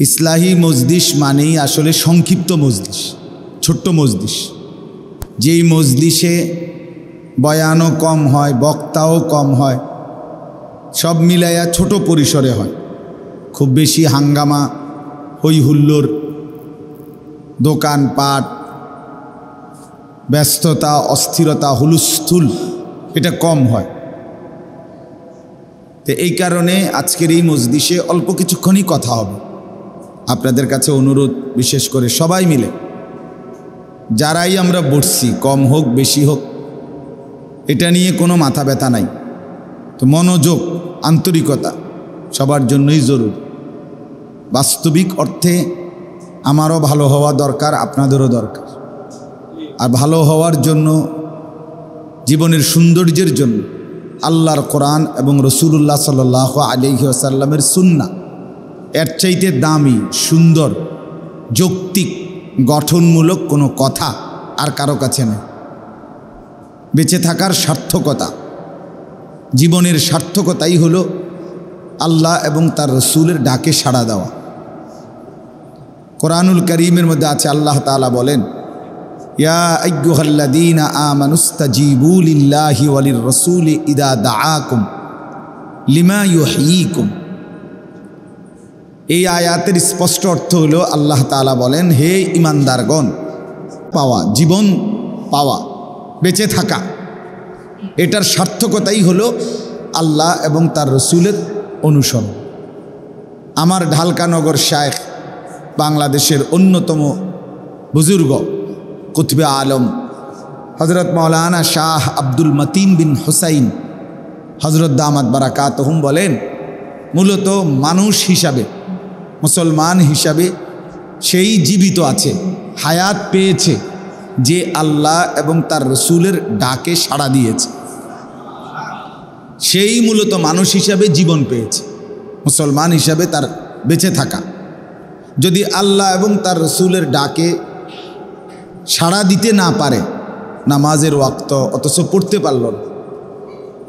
ইসলাহি মজলিস মানেই আসলে সংক্ষিপ্ত মজলিস, ছোট্ট মজলিস, যেই মজলিসে বয়ানও কম হয়, বক্তাও কম হয়, সব মিলাইয়া ছোট পরিসরে হয়। খুব বেশি হাঙ্গামা, হই হুল্লোড়, দোকানপাট, ব্যস্ততা, অস্থিরতা, হুলস্থুল এটা কম হয়। তো এই কারণে আজকের এই মজলিসে অল্প কিছুক্ষণই কথা হবে। আপনাদের কাছে অনুরোধ, বিশেষ করে সবাই মিলে যারাই আমরা বসছি, কম হোক বেশি হোক, এটা নিয়ে কোনো মাথা ব্যথা নাই। তো মনোযোগ, আন্তরিকতা সবার জন্যই জরুরি। বাস্তবিক অর্থে আমারও ভালো হওয়া দরকার, আপনাদেরও দরকার। আর ভালো হওয়ার জন্য, জীবনের সৌন্দর্যের জন্য আল্লাহর কোরআন এবং রসুলুল্লাহ সাল্লাল্লাহু আলাইহি ওয়াসাল্লামের সুন্নাহ এর চাইতে দামি, সুন্দর, যৌক্তিক, গঠনমূলক কোনো কথা আর কারো কাছে নেই। বেঁচে থাকার সার্থকতা, জীবনের সার্থকতাই হলো আল্লাহ এবং তার রসুলের ডাকে সাড়া দেওয়া। কোরআনুল কারীমের মধ্যে আছে, আল্লাহ তাআলা বলেন, ইয়া আইয়ুহাল্লাযীনা আমানুস্তাজীবু লিল্লাহি ওয়া লির-রাসূলি ইযা দাআকুম লিমা ইউহয়ীকুম। এই আয়াতের স্পষ্ট অর্থ হলো, আল্লাহ তাআলা বলেন, হে ঈমানদারগণ, পাওয়া, জীবন পাওয়া, বেঁচে থাকা, এটার সার্থকতাই হলো আল্লাহ এবং তার রসুলের অনুসরণ। আমার ঢালকানগর শায়েখ, বাংলাদেশের অন্যতম বুজুর্গ, কুতুবে আলম হজরত মাওলানা শাহ আব্দুল মতিন বিন হুসাইন হজরত দামাত বারাকাতুহুম বলেন, মূলত মানুষ হিসাবে, মুসলমান হিসাবে সেই জীবিত আছে, হায়াত পেয়েছে যে আল্লাহ এবং তার রসুলের ডাকে সাড়া দিয়েছে। সেই মূলত মানুষ হিসাবে জীবন পেয়েছে, মুসলমান হিসাবে তার বেঁচে থাকা। যদি আল্লাহ এবং তার রসুলের ডাকে সাড়া দিতে না পারে, নামাজের ওয়াক্ত অথচ পড়তে পারল না,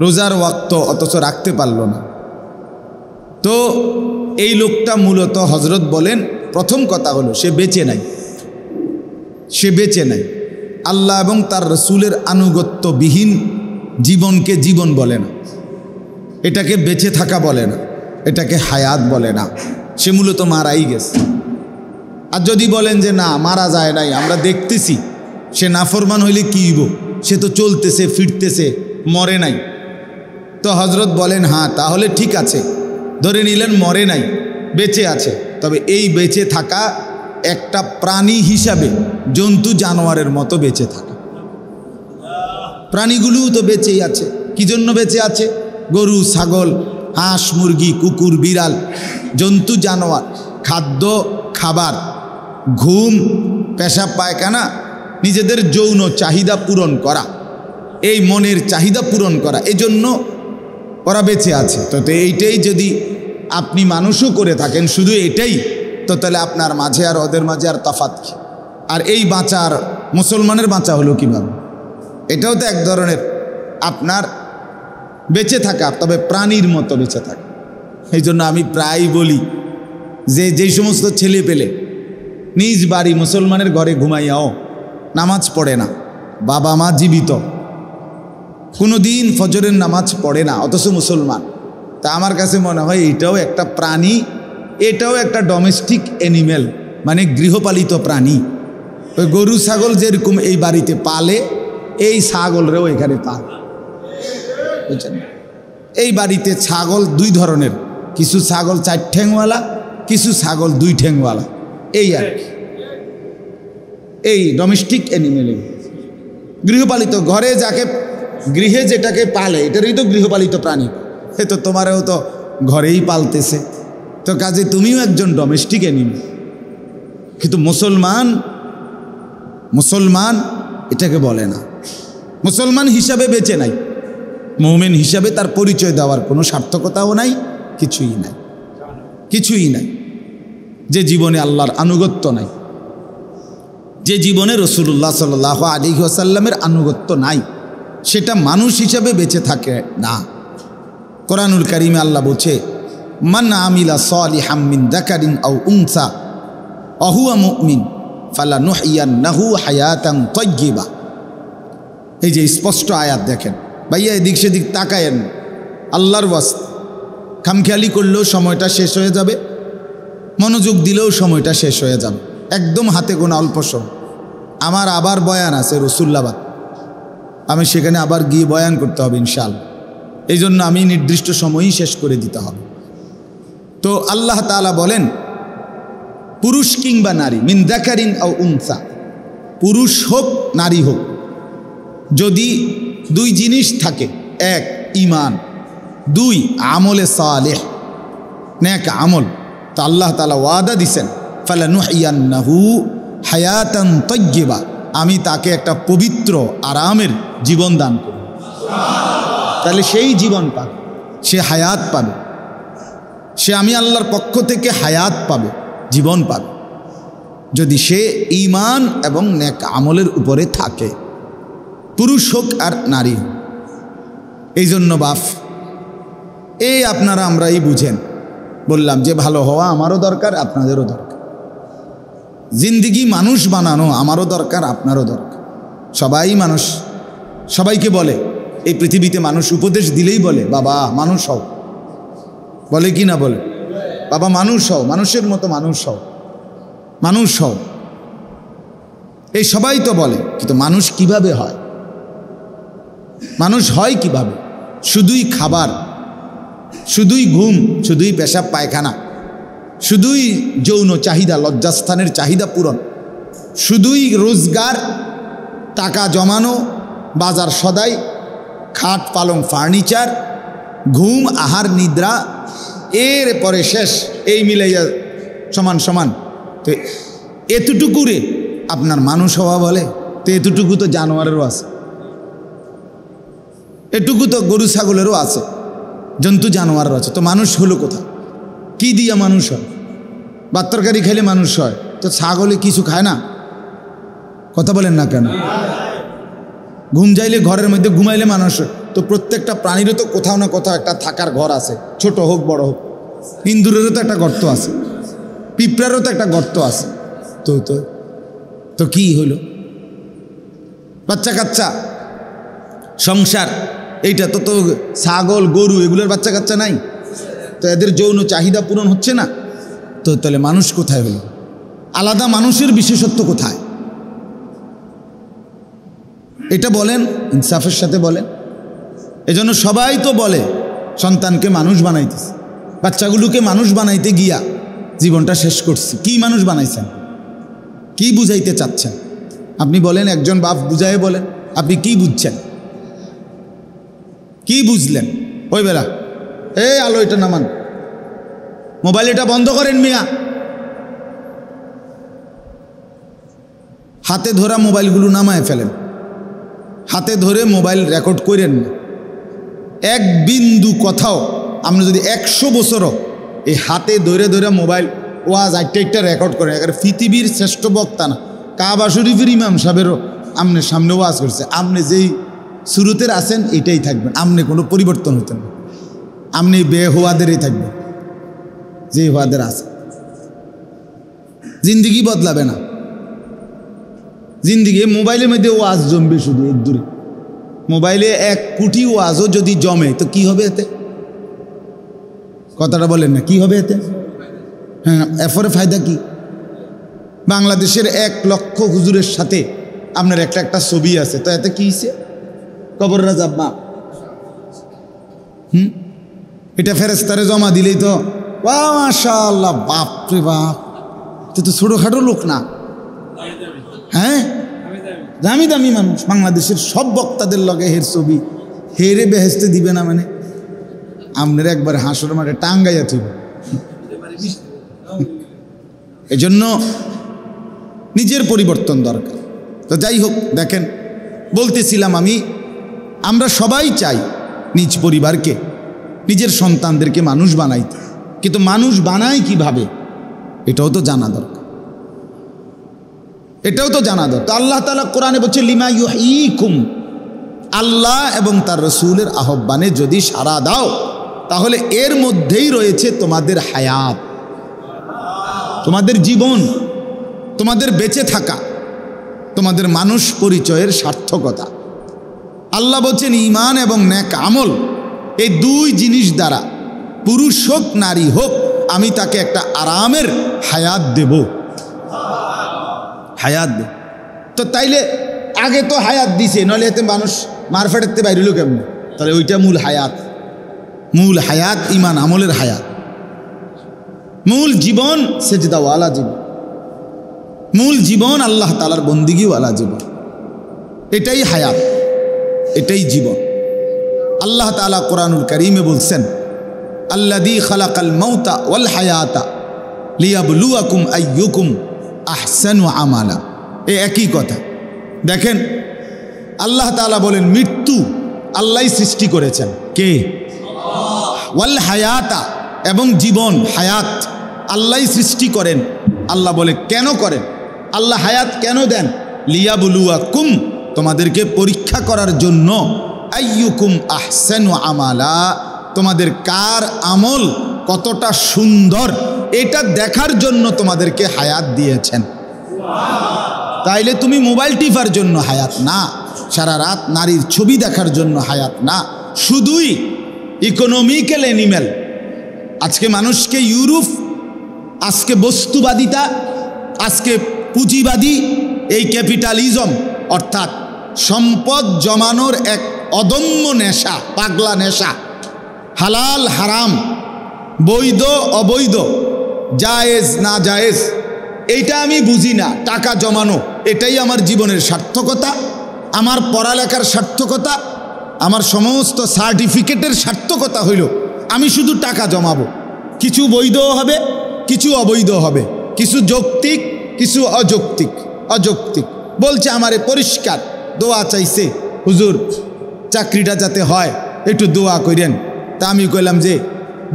রোজার ওয়াক্ত অথচ রাখতে পারল না, তো এই লোকটা মূলত, হজরত বলেন, প্রথম কথা হলো সে বেঁচে নাই। সে বেঁচে নাই। আল্লাহ এবং তার রসুলের আনুগত্যবিহীন জীবনকে জীবন বলে না, এটাকে বেঁচে থাকা বলে না, এটাকে হায়াত বলে না। সে মূলত মারাই গেছে। আর যদি বলেন যে না, মারা যায় নাই, আমরা দেখতেছি, সে নাফরমান হইলে কি হইব, সে তো চলতেছে ফিরতেছে, মরে নাই, তো হজরত বলেন হ্যাঁ, তাহলে ঠিক আছে, ধরে নিলেন মরে নাই, বেঁচে আছে। তবে এই বেঁচে থাকা একটা প্রাণী হিসাবে জন্তু জানোয়ারের মতো বেঁচে থাকা। প্রাণীগুলোও তো বেঁচেই আছে। কি জন্য বেঁচে আছে? গরু, ছাগল, হাঁস, মুরগি, কুকুর, বিড়াল, জন্তু জানোয়ার, খাদ্য, খাবার, ঘুম, পেশাব পায়খানা, নিজেদের যৌন চাহিদা পূরণ করা, এই মনের চাহিদা পূরণ করা, এই জন্য ওরা বেঁচে আছে। তো এইটাই যদি আপনি মানুষও করে থাকেন, শুধু এটাই, তো তাহলে আপনার মাঝে আর ওদের মাঝে আর তফাৎ কি? আর এই বাঁচার, মুসলমানের বাঁচা হলো কীভাবে? এটাও তো এক ধরনের আপনার বেঁচে থাকা, তবে প্রাণীর মতো বেঁচে থাকা। এই জন্য আমি প্রায় বলি যে যেই সমস্ত ছেলে পেলে নিজ বাড়ি মুসলমানের ঘরে ঘুমাইয়াও নামাজ পড়ে না, বাবা মা জীবিত, কোনো দিন ফজরের নামাজ পড়ে না, অথচ মুসলমান, তা আমার কাছে মনে হয় এটাও একটা প্রাণী, এটাও একটা ডোমেস্টিক অ্যানিমেল, মানে গৃহপালিত প্রাণী। ওই গরু ছাগল যেরকম এই বাড়িতে পালে, এই ছাগলরেও এখানে পালে, বুঝছেন? এই বাড়িতে ছাগল দুই ধরনের, কিছু ছাগল 4 ঠ্যাংওয়ালা, কিছু ছাগল 2 ঠ্যাংওয়ালা, এই আর কি। এই ডোমেস্টিক অ্যানিমেল, গৃহপালিত, ঘরে যাকে, গৃহে যেটাকে পালে, এটারই তো গৃহপালিত প্রাণী। এ তো তোমারও তো ঘরেই পালতেছে, তো কাজে তুমিও একজন ডোমেস্টিক অ্যানিমেল। কিন্তু মুসলমান এটাকে বলে না, মুসলমান হিসাবে বেঁচে নাই, মুমিন হিসাবে তার পরিচয় দেওয়ার কোনো সার্থকতাও নাই, কিছুই নাই, কিছুই নাই। যে জীবনে আল্লাহর আনুগত্য নাই, যে জীবনে রসুল্লাহ সাল্লাল্লাহু আলাইহি ওয়াসাল্লামের আনুগত্য নাই, সেটা মানুষ হিসাবে বেঁচে থাকে না। কোরআনুল কারীমে আল্লাহ বলছে, মান আমিলা সালিহাম মিন যাকারিন আও উনসা ওয়া হুয়া মুমিন ফালানুহইয়ান্নাহু হায়াতান তাইয়্যিবা। এই যে স্পষ্ট আয়াত দেখেন ভাইয়া, এদিক সেদিক তাকায়েন, আল্লাহর ওয়াস্তে খামখেয়ালি করলেও সময়টা শেষ হয়ে যাবে, মনোযোগ দিলেও সময়টা শেষ হয়ে যাবে, একদম হাতে গোনা অল্প সময়। আমার আবার বয়ান আছে রসুল্লাবাদ, আমি সেখানে আবার গিয়ে বয়ান করতে হবে ইনশাআল্লাহ, এই জন্য আমি নির্দিষ্ট সময়ই শেষ করে দিতে হবে। তো আল্লাহ তাআলা বলেন পুরুষ কিংবা নারী, মিন যাকারিন আও উনসা, পুরুষ হোক নারী হোক, যদি দুই জিনিস থাকে, এক ঈমান, দুই আমলে সালেহ, নেক আমল, তো আল্লাহ তাআলা ওয়াদা দিছেন ফালানুহইয়ান্নাহু হায়াতান তাইয়্যিবা, আমি তাকে একটা পবিত্র আরামের জীবন দান করব। তাহলে সেই জীবন পাবে, সে হায়াত পাবে, সে আমি আল্লাহর পক্ষ থেকে হায়াত পাবে, জীবন পাবে, যদি সে ঈমান এবং নেক আমলের উপরে থাকে, পুরুষ হোক আর নারী হোক। এই জন্য বাপ, এই আপনারা আমরাই বুঝেন, বললাম যে ভালো হওয়া আমারও দরকার, আপনাদেরও দরকার, জিন্দিগি মানুষ বানানো আমারও দরকার, আপনারও দরকার। সবাই মানুষ, সবাইকে বলে এই পৃথিবীতে মানুষ উপদেশ দিলেই বলে বাবা মানুষ হও, বলে কি না বলে, বাবা মানুষ হও, মানুষের মতো মানুষ হও, মানুষ হও, এই সবাই তো বলে, কিন্তু মানুষ কিভাবে হয়, মানুষ হয় কিভাবে? শুধুই খাবার, শুধুই ঘুম, শুধুই পেশাব পায়খানা, শুধুই যৌন চাহিদা, লজ্জাস্থানের চাহিদা পূরণ, শুধুই রোজগার, টাকা জমানো, বাজার সদাই, খাট পালং ফার্নিচার, ঘুম আহার নিদ্রা, এর পরে শেষ, এই মিলাইয়া সমান সমান। তো এতটুকুরে আপনার মানুষ হওয়া বলে? তো এতটুকু তো জানোয়ারেরও আছে, এটুকু তো গরু ছাগলেরও আছে, জন্তু জানোয়ারেরও আছে, তো মানুষ হলো কোথায়? কি দিয়া মানুষ হয়? ভাত তরকারি খাইলে মানুষ হয়, তো ছাগলে কিছু খায় না? কথা বলেন না কেন? ঘুম যাইলে ঘরের মধ্যে ঘুমাইলে মানুষ হয়, তো প্রত্যেকটা প্রাণীরও তো কোথাও না কোথাও একটা থাকার ঘর আছে, ছোট হোক বড় হোক। ইন্দুরেরও তো একটা গর্ত আছে, পিঁপড়ারও তো একটা গর্ত আছে, তো তো তো কি হইল? বাচ্চা কাচ্চা, সংসার, এইটা তো তো ছাগল গরু এগুলোর বাচ্চা কাচ্চা নাই, তো এদের যৌন চাহিদা পূরণ হচ্ছে না, তো তাহলে মানুষ কোথায় হলো? আলাদা মানুষের বিশেষত্ব কোথায়? এটা বলেন, ইনসাফের সাথে বলেন। এজন্য সবাই তো বলে সন্তানকে মানুষ বানাইতেছে, বাচ্চাগুলোকে মানুষ বানাইতে গিয়া জীবনটা শেষ করছি। কি মানুষ বানাইছেন? কি বুঝাইতে চাচ্ছেন আপনি? বলেন, একজন বাপ বুঝাই বলেন, আপনি কি বুঝছেন? কি বুঝলেন ওই বেলা? এই আলো এটা নামান, মোবাইল এটা বন্ধ করেন মিয়া। হাতে ধরা মোবাইলগুলো নামায় ফেলেন, হাতে ধরে মোবাইল রেকর্ড করেন না। এক বিন্দু কথাও আপনি যদি 100 বছরও এই হাতে ধরে ধরে মোবাইল ওয়াজ একটা রেকর্ড করেন, একেবারে পৃথিবীর শ্রেষ্ঠ বক্তা না, কাবা শরীফের ইমাম সাহেবেরও আপনার সামনে ওয়াজ করছে, আপনি যেই শুরুতের আছেন এটাই থাকবেন, আপনি কোনো পরিবর্তন হতেন না, আপনি বেহুয়াদেরই থাকবেন, যে হুয়াদের আছে। জিন্দিগি বদলাবে না, জিন্দিগি মোবাইলের মধ্যে ওয়াজ জমবে শুধু এর দূরে। মোবাইলে 1 কোটি ওয়াজও যদি জমে তো কি হবে এতে? কথাটা বলেন না, কি হবে এতে? হ্যাঁ, এরপরে ফায়দা কি? বাংলাদেশের 1 লক্ষ হুজুরের সাথে আপনার একটা ছবি আছে, তো এতে কি হয়েছে? কবর রাজাব মা, এটা ফেরেশতারে জমা দিলেই তো মাশাআল্লাহ, বাপ রে বাপ, তো ছোটখাটো লোক না, হ্যাঁ দামি দামি মানুষ। বাংলাদেশের সব বক্তাদের লগে হের ছবি, হেরে বেহেস্তে দিবে না মানে আপনার একবার হাসর মাঠে টাঙ্গাইয়া থইব। এজন্য নিজের পরিবর্তন দরকার। তো যাই হোক, দেখেন বলতেছিলাম আমরা সবাই চাই নিজ পরিবারকে, নিজের সন্তানদেরকে মানুষ বানাইতে, কিন্তু মানুষ বানায় কিভাবে এটাও তো জানা দরকার, এটাও তো জানা দরকার। তো আল্লাহ তাআলা কোরআনে বলছে লিমা ইউহয়িকুম, আল্লাহ এবং তার রাসূলের আহ্বানে যদি সাড়া দাও তাহলে এর মধ্যেই রয়েছে তোমাদের হায়াত, তোমাদের জীবন, তোমাদের বেঁচে থাকা, তোমাদের মানুষ পরিচয়ের সার্থকতা। আল্লাহ বলছেন ঈমান এবং নেক আমল, এই দুই জিনিস দ্বারা পুরুষ হোক নারী হোক আমি তাকে একটা আরামের হায়াত দেব, হায়াত দেব। তো তাইলে আগে তো হায়াত দিছে, নইলে এতে মানুষ মারফেটেতে বাইরেল কেমন? তাহলে ওইটা মূল হায়াত, মূল হায়াত ঈমান আমলের হায়াত, মূল জীবন সেজদাওয়ালা জীবন, মূল জীবন আল্লাহ তাআলার বন্দিগিওয়ালা জীবন, এটাই হায়াত, এটাই জীবন। আল্লাহ তাআলা কোরআনুল কারীমে বলছেন আল্লাযী খালাকাল মাউতা ওয়াল হায়াতা লিয়াবলুয়াকুম আইয়ুকুম আহসানু আমালা। এই একই কথা। দেখেন আল্লাহ তাআলা বলেন মৃত্যু আল্লাহই সৃষ্টি করেছেন। কে? ওয়াল হায়াতা, এবং জীবন হায়াত আল্লাহই সৃষ্টি করেন। আল্লাহ বলে কেন করেন? আল্লাহ হায়াত কেন দেন? লিয়াবলুয়াকুম, তোমাদেরকে পরীক্ষা করার জন্য, আইয়ুকুম আহসানু আমালা, তোমাদের কার আমল কতটা সুন্দর এটা দেখার জন্য তোমাদেরকে হায়াত দিয়েছেন। তাইলে তুমি মোবাইল টিপার জন্য হায়াত না, সারা রাত নারীর ছবি দেখার জন্য হায়াত না, শুধুই ইকোনমিক্যাল অ্যানিম্যাল। আজকে মানুষকে ইউরোপ, আজকে বস্তুবাদিতা, আজকে পুঁজিবাদী, এই ক্যাপিটালিজম অর্থাৎ সম্পদ জমানোর এক অদম্য নেশা, পাগলা নেশা, হালাল হারাম, বৈধ অবৈধ, জায়েজ না জায়েজ, এইটা আমি বুঝি না। টাকা জমানো এটাই আমার জীবনের সার্থকতা, আমার পড়ালেখার সার্থকতা, আমার সমস্ত সার্টিফিকেটের সার্থকতা হইল আমি শুধু টাকা জমাবো। কিছু বৈধও হবে, কিছু অবৈধ হবে, কিছু যৌক্তিক, কিছু অযৌক্তিক। অযৌক্তিক বলছে আমারে পরিষ্কার দোয়া চাইছে, হুজুর চাকরিটা যাতে হয় একটু দোয়া করেন। তা আমি কইলাম যে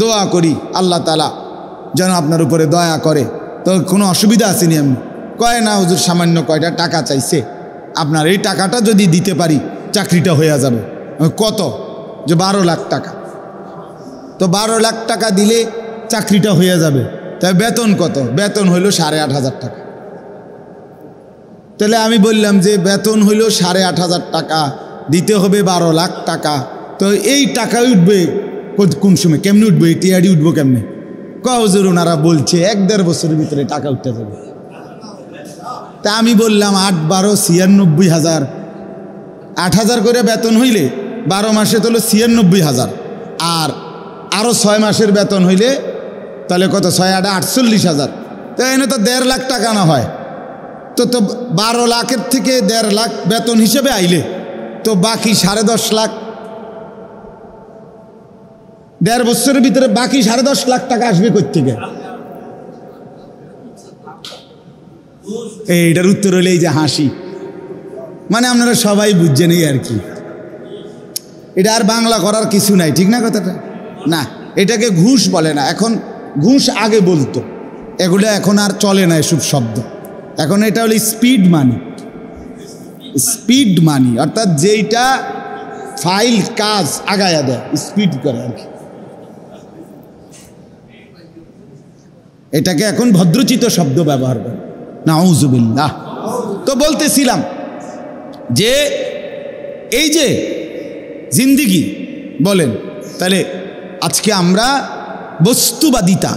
দোয়া করি আল্লাহ তাআলা যেন আপনার উপরে দয়া করে। তো কোনো অসুবিধা আসেনি? আমি কয় না হুজুর, সামান্য কয়টা টাকা চাইছে, আপনার এই টাকাটা যদি দিতে পারি চাকরিটা হয়ে যাবে। কত? যে 12 লাখ টাকা। তো 12 লাখ টাকা দিলে চাকরিটা হয়ে যাবে। তাই বেতন কত? বেতন হইল 8,500 টাকা। তাহলে আমি বললাম যে বেতন হইল 8,500 টাকা, দিতে হবে 12 লাখ টাকা। তো এই টাকা উঠবে কোন সময়? কেমনি উঠবে? এই টিআরডি উঠবো কেমনি? হুজুর ওনারা বলছে 1-1.5 বছরের ভিতরে টাকা উঠতে যাবে। তা আমি বললাম 8-12 96,000, 8,000 করে বেতন হইলে 12 মাসে তো 96,000, আর আরও 6 মাসের বেতন হইলে তাহলে কত? 6-8 48,000। তো এনে তো 1.5 লাখ টাকা না হয়? তো 12 লাখের থেকে 1.5 লাখ বেতন হিসেবে আইলে তো বাকি 10.5 লাখ, 1.5 বছরের ভিতরে বাকি 10.5 লাখ টাকা আসবে কই থেকে? এইটার উত্তর হইলে এই যে হাসি। মানে আপনারা সবাই বুঝছেন এই আর কি। এটা আর বাংলা করার কিছু নাই, ঠিক না কথাটা? না, এটাকে ঘুষ বলে না। এখন ঘুষ আগে বলতো, এগুলো এখন আর চলে না এসব শব্দ। এখন এটা হলো স্পিড মানি। স্পিড মানি অর্থাৎ যেইটা ফাইল কাজ আগায়া দেয়, স্পিড করে আর কি। এটাকে এখন ভদ্রচিত শব্দ ব্যবহার করে, নাউজুবিল্লাহ। তো বলতেছিলাম যে এই যে জিন্দিগি বলেন, তাহলে আজকে আমরা বস্তুবাদিতা,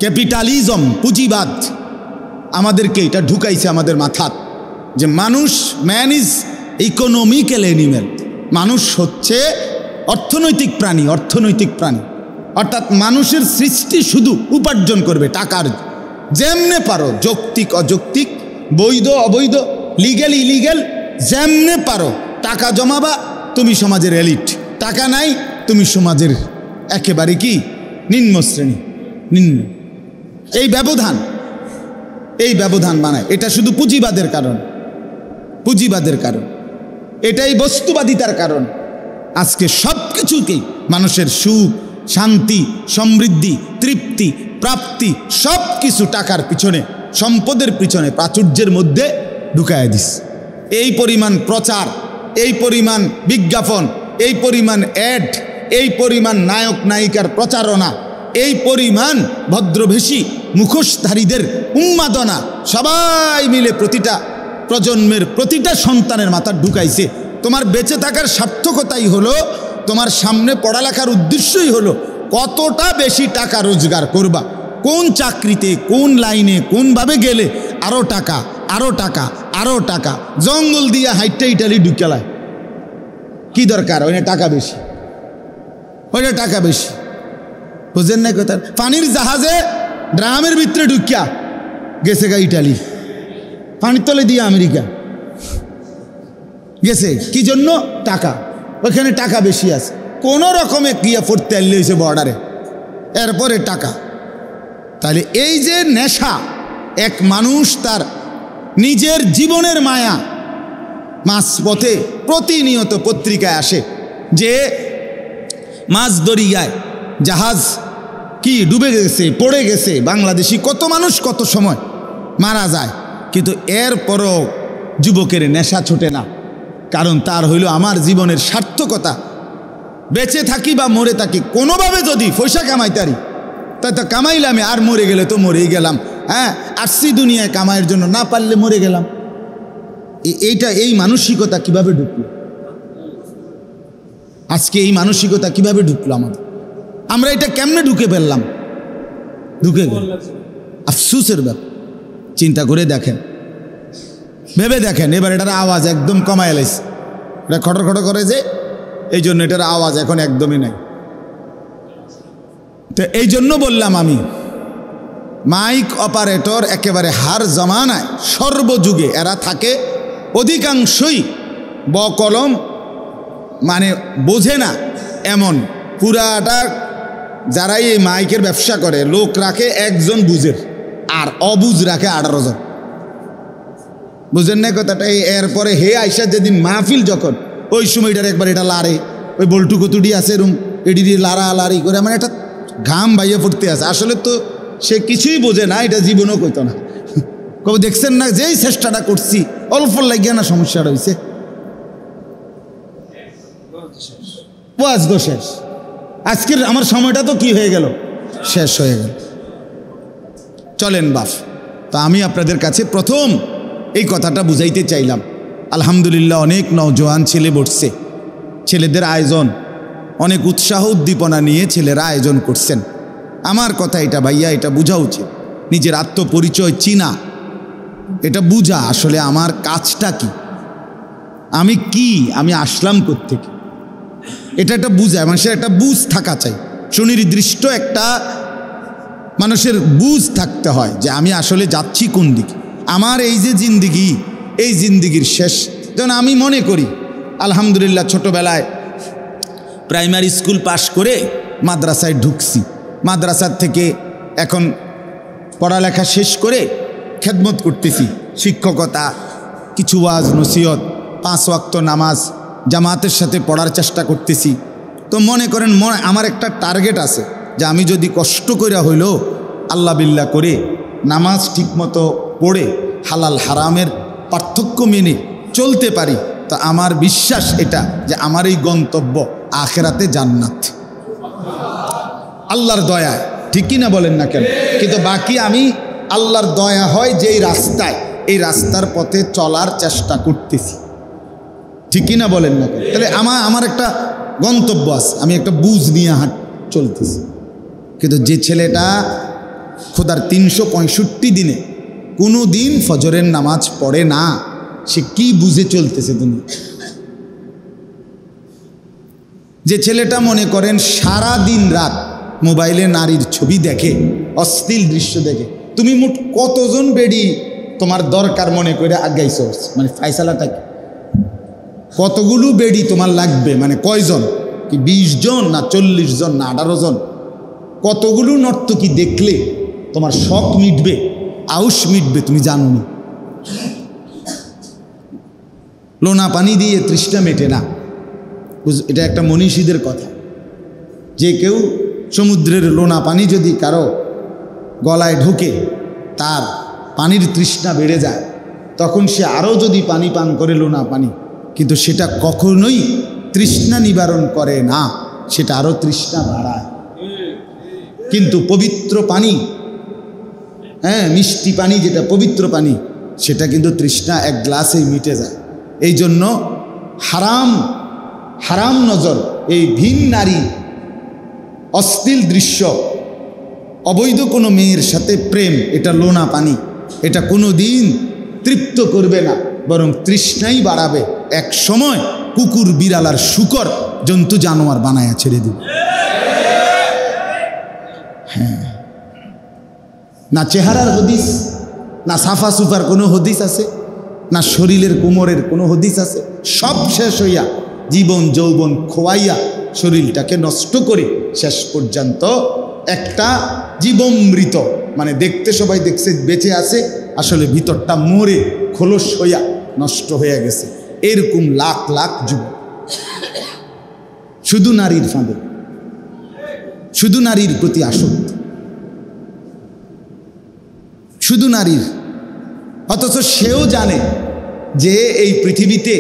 ক্যাপিটালিজম, পুঁজিবাদ আমাদেরকে এটা ঢুকাইছে আমাদের মাথাত যে মানুষ, ম্যান ইজ ইকোনমিক্যাল অ্যানিম্যাল। মানুষ হচ্ছে অর্থনৈতিক প্রাণী, অর্থনৈতিক প্রাণী। অর্থাৎ মানুষের সৃষ্টি শুধু উপার্জন করবে টাকার, যেমনে পারো, যৌক্তিক অযৌক্তিক, বৈধ অবৈধ, লিগ্যাল ইলিগ্যাল, যেমনে পারো টাকা জমাবা। তুমি সমাজের এলিট, টাকা নাই তুমি সমাজের একেবারে কি নিম্ন শ্রেণী, নিম্ন। এই ব্যবধান বানায়। এটা শুধু পুঁজিবাদের কারণ, পুঁজিবাদের কারণ, এটাই বস্তুবাদিতার কারণ। আজকে সব কিছুকেই মানুষের সুখ, শান্তি, সমৃদ্ধি, তৃপ্তি, প্রাপ্তি সব কিছু টাকার পিছনে, সম্পদের পিছনে, প্রাচুর্যের মধ্যে ঢুকায় দিস। এই পরিমাণ প্রচার, এই পরিমাণ বিজ্ঞাপন, এই পরিমাণ অ্যাড, এই পরিমাণ নায়ক নায়িকার প্রচারণা, এই পরিমাণ ভদ্রবেশী মুখোশধারীদের উন্মাদনা সবাই মিলে প্রতিটা প্রজন্মের প্রতিটা সন্তানের মাথা ঢুকাইছে। তোমার বেঁচে থাকার সার্থকতাই হলো, তোমার সামনে পড়ালেখার উদ্দেশ্যই হলো কতটা বেশি টাকা রোজগার করবা, কোন চাকরিতে, কোন লাইনে, কোনভাবে গেলে আরও টাকা, আরও টাকা, আরও টাকা। জঙ্গল দিয়া হাইটটা ইটালি ঢুকালায় কি দরকার? ওইটা টাকা বেশি, ওইটা টাকা বেশি। বুঝেন না কথা? পানির জাহাজে ড্রামের ভিতরে ঢুকিয়া গেছে গা ইটালি, পানির তলে দিয়ে আমেরিকা গেছে। কি জন্য? টাকা। ওইখানে টাকা বেশি আছে, কোনো রকমে গিয়া পড়তে আনলে হয়েছে বর্ডারে, এরপরে টাকা। তাহলে এই যে নেশা, এক মানুষ তার নিজের জীবনের মায়া, মাঝপথে প্রতিনিয়ত পত্রিকায় আসে যে মাছ দরিয়ায় জাহাজ কি ডুবে গেছে, পড়ে গেছে, বাংলাদেশি কত মানুষ কত সময় মারা যায়, কিন্তু এরপরও যুবকের নেশা ছোটে না। কারণ তার হইল আমার জীবনের সার্থকতা, বেঁচে থাকি বা মরে থাকি কোনোভাবে যদি পয়সা কামাইতারি তাই তো কামাইলামে, আর মরে গেলে তো মরেই গেলাম। হ্যাঁ, আসছি দুনিয়ায় কামাইয়ের জন্য, না পারলে মরে গেলাম। এই মানসিকতা কিভাবে ঢুকলো আজকে? এই মানসিকতা কিভাবে ঢুকলো আমাদের? আমরা এটা কেমনে ঢুকে ফেললাম? ঢুকে গেল, আফসুসের ব্যাপার। চিন্তা করে দেখেন, ভেবে দেখেন। এবার এটার আওয়াজ একদম কমায় লাইছে, এটা খটর খটর করে যে, এই জন্য এটার আওয়াজ এখন একদমই নাই। তো এই জন্য বললাম আমি, মাইক অপারেটর একেবারে হার জমানায় সর্বযুগে এরা থাকে, অধিকাংশই বকলম মানে বোঝে না এমন পুরাটা। যারাই এই মাইকের ব্যবসা করে লোক রাখে একজন বুঝের, আর অবুঝ রাখে 18 জন। বুঝেন না কথাটা? এরপরে হে আইসা যেদিন মাহফিল যখন, ওই সময়টার একবার এটা লারে, ওই বল্টু কতুডি আছে রুম এডি দিয়ে লাড়ালাড়ি করে, মানে একটা ঘাম বাইয়ে পড়তে আছে। আসলে তো সে কিছুই বোঝে না, এটা জীবনও কইতো না। কবে দেখছেন না যেই চেষ্টাটা করছি অল্প লাগিয়া না সমস্যাটা হয়েছে, ওয়াজ তো শেষ। আজকের আমার সময়টা তো কি হয়ে গেল? শেষ হয়ে গেল। চলেন বাপ, তা আমি আপনাদের কাছে প্রথম এই কথাটা বুঝাইতে চাইলাম। আলহামদুলিল্লাহ অনেক নওজোয়ান ছেলে বসছে, ছেলেদের আয়োজন, অনেক উৎসাহ উদ্দীপনা নিয়ে ছেলেরা আয়োজন করছেন। আমার কথা এটা ভাইয়া, এটা বোঝা উচিত, নিজের আত্মপরিচয় চিনা, এটা বুঝা আসলে আমার কাজটা কি, আমি কি, আমি আসলাম কোত্থেকে, এটা একটা বুঝা, মানুষের একটা বুঝ থাকা চাই, সুনির্দিষ্ট একটা মানুষের বুঝ থাকতে হয় যে আমি আসলে যাচ্ছি কোন দিকে। আমার এই যে জিন্দিগি, এই জিন্দিগির শেষ যেন আমি মনে করি আলহামদুলিল্লাহ ছোটোবেলায় প্রাইমারি স্কুল পাশ করে মাদ্রাসায় ঢুকছি, মাদ্রাসার থেকে এখন পড়ালেখা শেষ করে খেদমত করতেছি, শিক্ষকতা, কিছু ওয়াজ নসিহত, 5 ওয়াক্ত নামাজ জামাতের সাথে পড়ার চেষ্টা করতেছি। তো মনে করেন আমার একটা টার্গেট আছে যে আমি যদি কষ্ট করে হইলেও আল্লাহ বিল্লাহ করে নামাজ ঠিকমতো পড়ে হালাল হারামের পার্থক্য মেনে চলতে পারি, তো আমার বিশ্বাস এটা যে আমার এই গন্তব্য আখেরাতে জান্নাত, আল্লাহর দয়ায়। ঠিক কি না বলেন না কেন? কিন্তু বাকি আমি আল্লাহর দয়া হয় যেই রাস্তায়, এই রাস্তার পথে চলার চেষ্টা করতেছি। ঠিক কি না বলেন না কেন? তাহলে আমার একটা গন্তব্য আছে, আমি একটা বুঝ নিয়ে চলতেছি। কিন্তু যে ছেলেটা খোদার 365 দিনে কোনো দিন ফজরের নামাজ পড়ে না, সে কি বুঝে চলতেছে তুমি? যে ছেলেটা মনে করেন সারা দিন রাত মোবাইলে নারীর ছবি দেখে, অশ্লীল দৃশ্য দেখে, তুমি মোট কতজন বেডি তোমার দরকার মনে করে আগাইছ? মানে ফাইসালাটা কি? কতগুলো বেডি তোমার লাগবে, মানে কয়জন? কি 20 জন না 40 জন না 18 জন? কতগুলো নর্তকী দেখলে তোমার শখ মিটবে, আউশ মিটবে, তুমি জানো না। লোনা পানি দিয়ে তৃষ্ণা মেটে না, এটা একটা মনীষীদের কথা। যে কেউ সমুদ্রের লোনা পানি যদি কারো গলায় ঢোকে, তার পানির তৃষ্ণা বেড়ে যায়, তখন সে আরও যদি পানি পান করে লোনা পানি, কিন্তু সেটা কখনোই তৃষ্ণা নিবারণ করে না। সেটা আরও তৃষ্ণা বাড়ায়। কিন্তু পবিত্র পানি, মিষ্টি পানি যেটা পবিত্র পানি, সেটা কিন্তু তৃষ্ণা এক গ্লাসেই মিটে যায়। এই জন্য হারাম নজর, এই ভিন নারী, অশ্লীল দৃশ্য, অবৈধ কোনো মেয়ের সাথে প্রেম, এটা লোনা পানি, এটা কোনো দিন তৃপ্ত করবে না, বরং তৃষ্ণাই বাড়াবে। এক সময় কুকুর বিড়াল আর শূকর জন্তু জানোয়ার বানায়া ছেড়ে দিবে। হ্যাঁ, না চেহারার হদিস, না সাফা সুফার কোনো হদিস আছে, না শরীরের কোমরের কোনো হদিস আছে। সব শেষ হইয়া জীবন যৌবন খোয়াইয়া শরীরটাকে নষ্ট করে শেষ পর্যন্ত একটা জীবমৃত, মানে দেখতে সবাই দেখছে বেঁচে আছে, আসলে ভিতরটা মরে খোলস হইয়া নষ্ট হয়ে গেছে। এরকম লাখ লাখ যুবক শুধু নারীর ফাঁদে, শুধু নারীর প্রতি আসক্ত, শুধু নারীর। অথচ সেও জানে যে এই পৃথিবীতে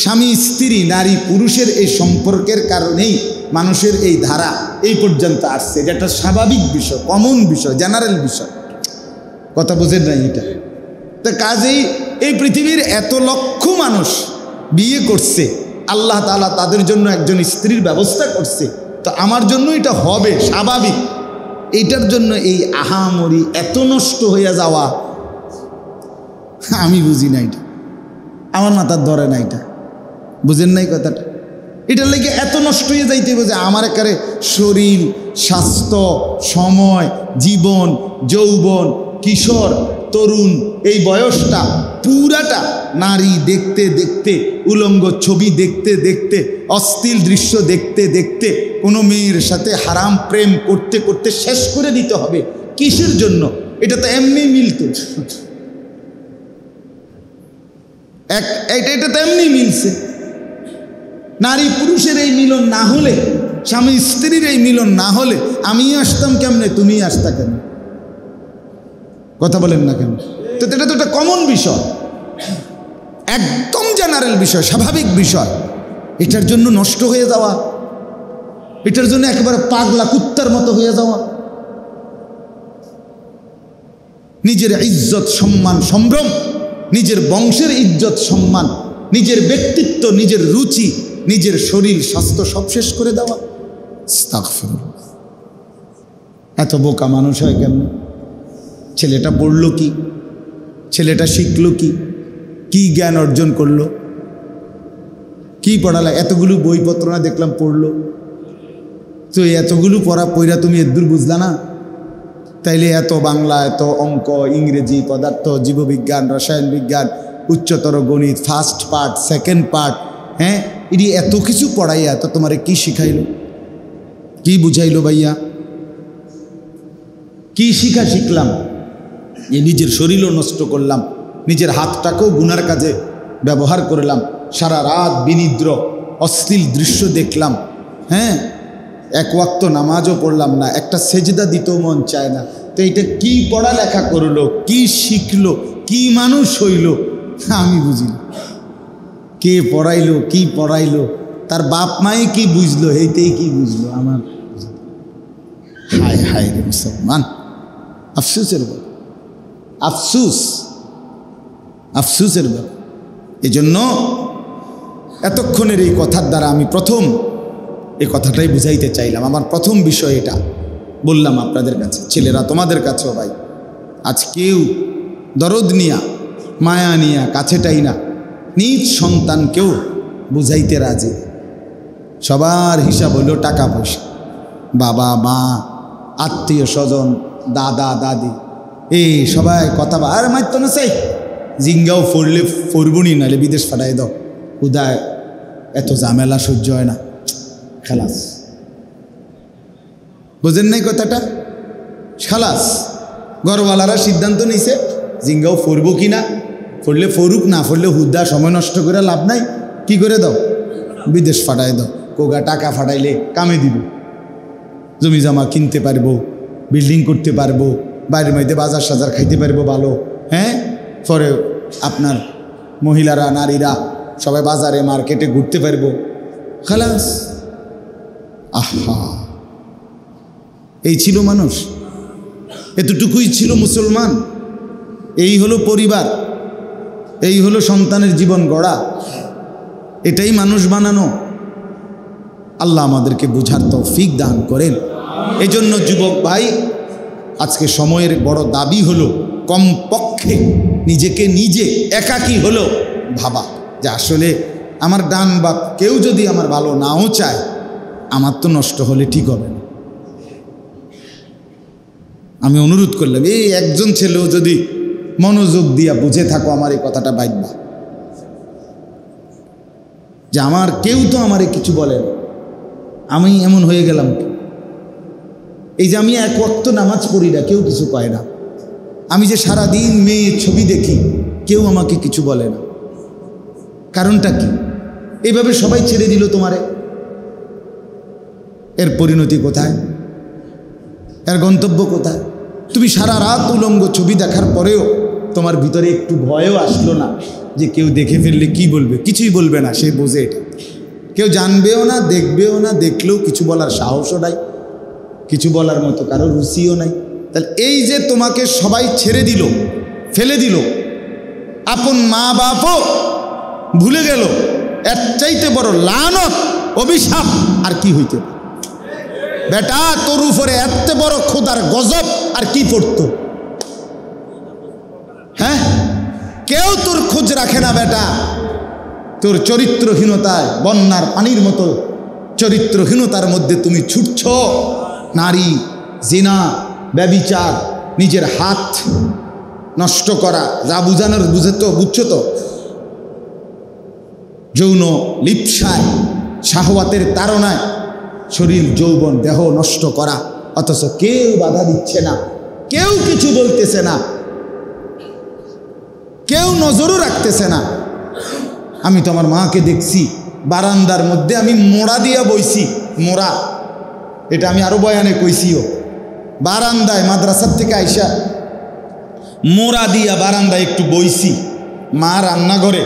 স্বামী স্ত্রী, নারী পুরুষের এই সম্পর্কের কারণেই মানুষের এই ধারা এই পর্যন্ত আসছে। এটা একটা স্বাভাবিক বিষয়, কমন বিষয়, জেনারেল বিষয়। কথা বোঝেন না এটা? তো কাজেই এই পৃথিবীর এত লক্ষ মানুষ বিয়ে করছে, আল্লাহ তাআলা তাদের জন্য একজন স্ত্রীর ব্যবস্থা করছে, তো আমার জন্য এটা হবে স্বাভাবিক। এইটার জন্য এই আহামরি এত নষ্ট হইয়া যাওয়া, আমি বুঝি না, এটা আমার মাথার ধরে না। এটা বুঝেন নাই কথাটা? এটার লেগে এত নষ্ট হয়ে যাইতে হবে যে আমার একারে শরীর, স্বাস্থ্য, সময়, জীবন, যৌবন, কিশোর, তরুণ, এই বয়সটা পুরাটা নারী দেখতে দেখতে, উলঙ্গ ছবি দেখতে দেখতে, অশ্লীল দৃশ্য দেখতে দেখতে, কোনো মেয়ের সাথে হারাম প্রেম করতে করতে শেষ করে দিতে হবে। কিসের জন্য? এটা তো এমনি মিলত, এটা তো এমনি মিলছে। নারী পুরুষের এই মিলন না হলে, স্বামী স্ত্রীর এই মিলন না হলে আমি আসতাম কেমনে, তুমি আসতা কেন? কথা বলেন না কেন? তো এটা তো একটা কমন বিষয়, একদম জেনারেল বিষয়, স্বাভাবিক বিষয়। এটার জন্য নষ্ট হয়ে যাওয়া, এটার জন্য একেবারে পাগলা কুত্তার মতো হয়ে যাওয়া, নিজের ইজ্জত সম্মান সম্ভ্রম, নিজের বংশের ইজ্জত সম্মান, নিজের ব্যক্তিত্ব, নিজের রুচি, নিজের শরীর স্বাস্থ্য সব শেষ করে দেওয়া। আস্তাগফিরুল্লাহ। এত বোকা মানুষ হয় কেন? ছেলেটা পড়লো কি, ছেলেটা শিখলো কি, কি জ্ঞান অর্জন করলো, কি পড়ালা? এতগুলো বইপত্র না দেখলাম পড়লো, তো এতগুলো পড়া তুমি এদূর বুঝলা না? তাইলে এত বাংলা, এত অঙ্ক, ইংরেজি, পদার্থ, জীববিজ্ঞান, রসায়ন বিজ্ঞান, উচ্চতর গণিত, ফার্স্ট পার্ট, সেকেন্ড পার্ট, এটি এত কিছু পড়াইয়া তো তোমারে কি শিখাইল, কি বুঝাইলো ভাইয়া? কি শিখলাম? যে নিজের শরীরও নষ্ট করলাম, নিজের হাতটাকেও গুনার কাজে ব্যবহার করলাম, সারা রাত বিনিদ্র অশ্লীল দৃশ্য দেখলাম, এক ওয়াক্ত নামাজও পড়লাম না, একটা সেজদা দিতেও মন চায় না। তো এটা কি পড়ালেখা করলো, কি শিখলো, কি মানুষ হইল? আমি বুঝি না। কে পড়াইলো, কি পড়াইলো, তার বাপ মাই কি বুঝলো, এইটাই কি বুঝলো আমার? হায় হায় রে মুসলমান, আফসোসের ব্যাপার, আফসোসের ব্যাপার। এই জন্য এতক্ষণের এই কথার দ্বারা আমি প্রথম এই কথাটাই বুঝাইতে চাইলাম। আমার প্রথম বিষয় এটা বললাম আপনাদের কাছে, ছেলেরা তোমাদের কাছেও ভাই, আজ কেউ দরদ নিয়া, মায়া নিয়া, কাছেটাই না, নিজ সন্তানকেও বুঝাইতে রাজি। সবার হিসাব হইল টাকা পয়সা, বাবা মা, আত্মীয় স্বজন, দাদা দাদি, এই সবাই কথা আর মাইত না চাই, জিঙ্গাও ফরলে ফরবনি, নাহলে বিদেশ পাঠাই দাও, উদয় এত ঝামেলা সহ্য হয় না, খালাস। বুঝেন নাই কথাটা? খালাস। ঘরওয়ালারা সিদ্ধান্ত নিছে জিঙ্গাও ফরবো কি না, ফরলে ফরুক, না ফরলে হুদা, সময় নষ্ট করে লাভ নাই, কি করে দাও, বিদেশ ফাটাই দাও। কোগা টাকা ফাটাইলে কামে দিব, জমি জমা কিনতে পারবো, বিল্ডিং করতে পারবো, বাইরের মধ্যে বাজার সাজার খাইতে পারবো ভালো, পরে আপনার মহিলারা, নারীরা সবাই বাজারে মার্কেটে ঘুরতে পারবো, খালাস। আহা, এই ছিল মানুষ, এতটুকুই ছিল মুসলমান। এই হলো পরিবার, এই হলো সন্তানের জীবন গড়া, এটাই মানুষ বানানো। আল্লাহ আমাদেরকে বুঝার তৌফিক দান করেন। এই জন্য যুবক ভাই, আজকে সময়ের বড় দাবি হলো কমপক্ষে নিজেকে নিজে একাকী হলো ভাবা যে আসলে আমার ডান বাপ কেউ যদি আমার ভালো নাও চায়, আমার তো নষ্ট হলে ঠিক হবে না। আমি অনুরোধ করলাম, এই একজন ছেলেও যদি মনোযোগ দিয়া বুঝে থাকো আমার এই কথাটা ভাববা যে আমার কেউ তো আমারে কিছু বলে না, আমি এমন হয়ে গেলাম। এই যে আমি এক ওয়াক্ত নামাজ পড়ি না, কেউ কিছু কয় না। আমি যে সারাদিন মেয়ে ছবি দেখি, কেউ আমাকে কিছু বলে না। কারণটা কি? এইভাবে সবাই ছেড়ে দিল তোমারে, এর পরিণতি কোথায়? এর গন্তব্য কোথায়? তুমি সারা রাত উলঙ্গ ছবি দেখার পরেও তোমার ভিতরে একটু ভয়ও আসলো না যে কেউ দেখে ফেললে কি বলবে? কিছুই বলবে না, সে বোঝে এটা। কেউ জানবেও না, দেখবেও না, দেখলেও কিছু বলার সাহসও নাই, কিছু বলার মতো কারো রুচিও নাই। তাহলে এই যে তোমাকে সবাই ছেড়ে দিল, ফেলে দিল, আপন মা বাপও ভুলে গেল, এর চাইতে বড় লানত, অভিশাপ আর কি হইতে পারে? বেটা, তোর উপরে এত বড় খোদার গজব আর কি পড়তো? হ্যাঁ, কেউ তোর খোঁজ রাখে না বেটা। তোর চরিত্রহীনতায়, বন্যার পানির মতো চরিত্রহীনতার মধ্যে তুমি ছুটছ। নারী, জিনা, ব্যভিচার, নিজের হাত নষ্ট করা, যা বুঝানোর বুঝছো তো, যৌন লিপ্সায়, শাহওয়াতের তাড়নায় শরীর, যৌবন, দেহ নষ্ট করা, অথচ কেউ বাধা দিচ্ছে না, কেউ কিছু বলতেছে না, কেউ নজরও রাখতেছে না। আমি তো আমার মাকে দেখছি বারান্দার মধ্যে, আমি মোড়া দিয়া বইছি, মোড়া, এটা আমি আরো বয়ানে কইছিও, বারান্দায় মাদ্রাসার থেকে আইসা মোড়া দিয়া বারান্দায় একটু বইছি, মা রান্নাঘরে,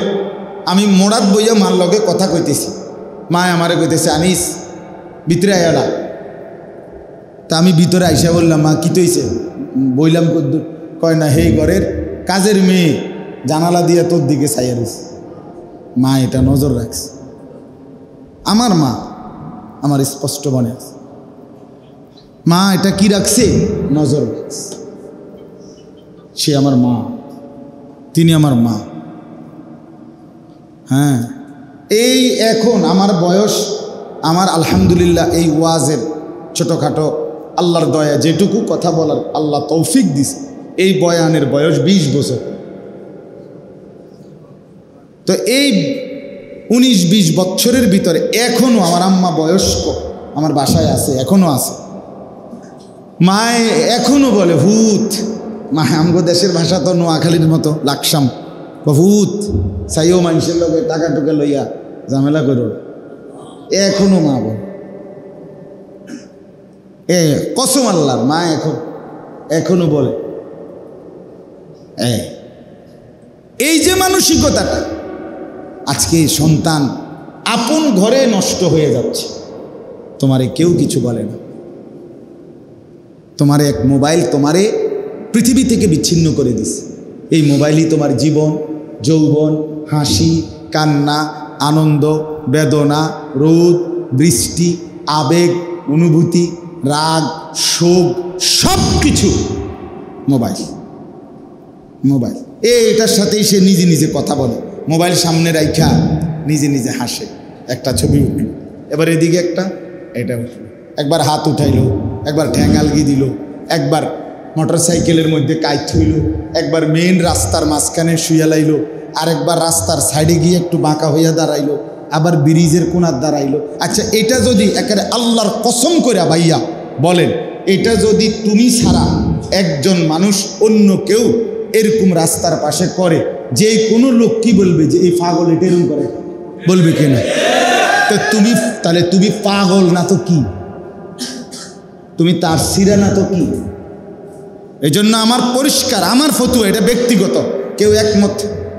আমি মোড়াত বইয়া মার লগে কথা কইতেছি। মা আমারে কইতেছে, আনিস ভিতরে আয়ালা। তা আমি ভিতরে আইসা বললাম, মা কি তৈছে? বইলাম কদ্দুর? কয় না, হে ঘরের কাজের মেয়ে জানালা দিয়া তোর দিকে চাইয়া রয়েছে। মা এটা নজর রাখছে। আমার মা আমার স্পষ্ট মনে আছে, মা এটা কি রাখছে? নজর রাখছে। সে আমার মা, তিনি আমার মা। হ্যাঁ, এই এখন আমার বয়স, আমার আলহামদুলিল্লাহ এই ওয়াজের ছোটোখাটো আল্লাহর দয়া যেটুকু কথা বলার আল্লাহ তৌফিক দিস, এই বয়ানের বয়স 20 বছর। তো এই 19-20 বছরের ভিতরে এখনো আমার আম্মা বয়স্ক, আমার বাসায় আছে, এখনো আছে। মায়ে এখনো বলে ভূত। মা, আমগো দেশের ভাষা তো নোয়াখালীর মতো লাকসাম, ভূত চাইও মানুষের লোকে টাকা টুকা লইয়া ঝামেলা করো, এখনো মা বল। কসম আল্লাহর, মা এখনো বলে। এই যে মানসিকতাটা, আজকে সন্তান আপন ঘরে নষ্ট হয়ে যাচ্ছে, তোমারে কেউ কিছু বলে না। তোমারে এক মোবাইল তোমারে পৃথিবী থেকে বিচ্ছিন্ন করে দিছে। এই মোবাইলই তোমার জীবন, যৌবন, হাসি, কান্না, আনন্দ, বেদনা, রোদ, বৃষ্টি, আবেগ, অনুভূতি, রাগ, শোক, সব কিছু মোবাইল। মোবাইল এটার সাথেই সে নিজে নিজে কথা বলে, মোবাইল সামনে রাইখা নিজে নিজে হাসে। একটা ছবি উঠল, এবার এদিকে একটা, এটা উঠল, একবার হাত উঠাইলো, একবার ঠ্যাঙালগি দিল, একবার মোটরসাইকেলের মধ্যে কাইত হইল, একবার মেন রাস্তার মাঝখানে শুয়া লাইল, আরেকবার রাস্তার সাইডে গিয়ে একটু বাঁকা হইয়া দাঁড়াইলো, আবার ব্রিজের কোনার দাঁড়াইলো। আচ্ছা, এটা যদি একেবারে আল্লাহর কসম করে ভাইয়া বলেন, এটা যদি তুমি ছাড়া একজন মানুষ অন্য কেউ এরকম রাস্তার পাশে করে, যে কোনো লোক কি বলবে? যে এই পাগল এটা এরকম করে, বলবে কিনা? তো তুমি তাহলে তুমি পাগল না তো কি? তুমি তার সিরা না তো কি? এই জন্য আমার পরিষ্কার, আমার ফতুয়া, এটা ব্যক্তিগত, কেউ একমত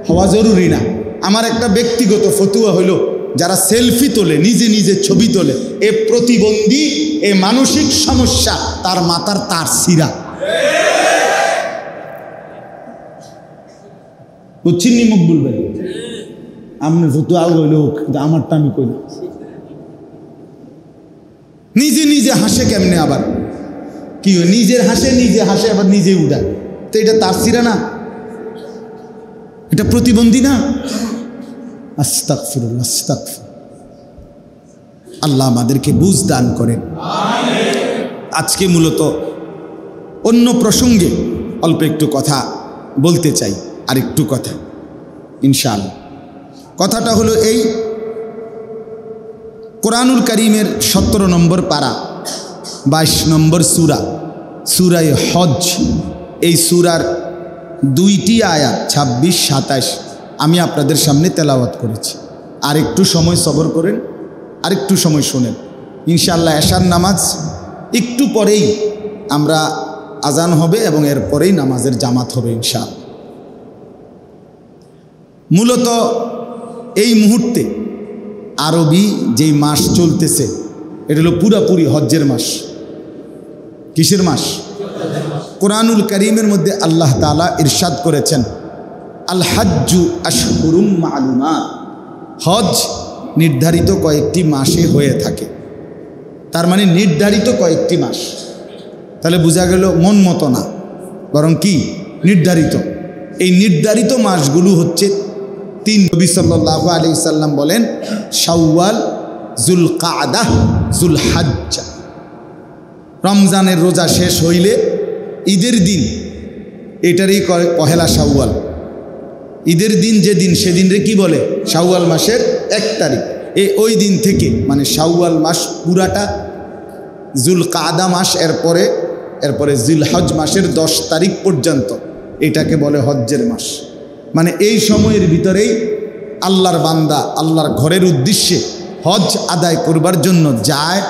হওয়া জরুরি না। আমার একটা ব্যক্তিগত ফতুয়া হইল, যারা সেলফি তোলে, নিজে নিজে ছবি তোলে, এ প্রতিবন্ধী, এ মানসিক সমস্যা, তার মাথার তার ছিঁড়া। বুঝছেন নি মকবুল ভাই? আপনি ফটো আল হইল, আমারটা আমি করি। নিজে নিজে হাসে কেমনে? আবার কি নিজের হাসে নিজে হাসে, আবার নিজে উড়ায়, তো এটা তার ছিঁড়া না? এটা প্রতিবন্ধী না? আস্তাগফিরুল্লাহ, আস্তাগফিরুল্লাহ। আল্লাহ আমাদেরকে বুঝ দান করেন। আজকে মূলত অন্য প্রসঙ্গে অল্প একটু কথা বলতে চাই, আর একটু কথা ইনশাআল্লাহ। কথাটা হলো এই, কোরআনুল কারীমের 17 নম্বর পারা 22 নম্বর সূরা, সূরায়ে হজ, এই সূরার 2টি আয়াত 26-27 আমি আপনাদের সামনে তেলাওয়াত করেছি। আর একটু সময় সবর করেন, আর একটু সময় শোনেন। ইনশাআল্লাহ এশার নামাজ একটু পরেই আমরা আজান হবে এবং এরপরেই নামাজের জামাত হবে ইনশাআল্লাহ। মূলত এই মুহূর্তে আরবি যেই মাস চলতেছে, এটা হলো পুরাপুরি হজ্জের মাস। কিসের মাস? কোরআনুল কারীমের মধ্যে আল্লাহ তাআলা ইরশাদ করেছেন, আল হাজ্জু আশহুরুম মা'লুমাত, হজ নির্ধারিত কয়েকটি মাসে হয়ে থাকে। তার মানে নির্ধারিত কয়েকটি মাস। তাহলে বোঝা গেল মন মতো না, বরং কি নির্ধারিত। এই নির্ধারিত মাসগুলো হচ্ছে 3। নবী সাল্লাল্লাহু আলাইহি সাল্লাম বলেন, শাওয়াল, যুলকাআদা, যুলহজ্জা। রমজানের রোজা শেষ হইলে ঈদের দিন, এটারই পহেলা শাওয়াল। ঈদের দিন যেদিন, সেদিনরে কি বলে? শাওয়াল মাসের 1 তারিখ। ওই দিন থেকে মানে শাওয়াল মাস পুরাটা, যুলকাআদা মাস এরপরে জিলহজ মাসের 10 তারিখ পর্যন্ত এটাকে বলে হজ্জের মাস। মানে এই সময়ের ভিতরেই আল্লাহর বান্দা আল্লাহর ঘরের উদ্দেশ্যে হজ আদায় করবার জন্য যায়,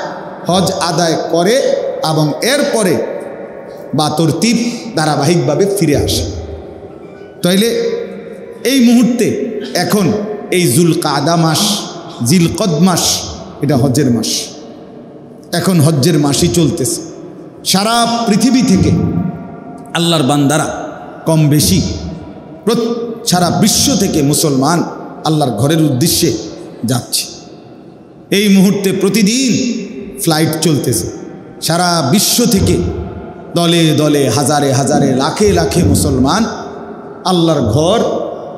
হজ আদায় করে এবং এরপরে বা তরতিব ধারাবাহিকভাবে ফিরে আসে। তাইলে এই মুহূর্তে এখন এই যুলকাআদা মাস, জিলকদ মাস, এটা হজ্জের মাস। এখন হজ্জের মাসই চলতেছে। সারা পৃথিবী থেকে আল্লাহর বান্দারা কম বেশি সারা বিশ্ব থেকে মুসলমান আল্লাহর ঘরের উদ্দেশ্যে যাচ্ছে। এই মুহূর্তে প্রতিদিন ফ্লাইট চলতেছে। সারা বিশ্ব থেকে দলে দলে, হাজারে হাজারে, লাখে লাখে মুসলমান আল্লাহর ঘর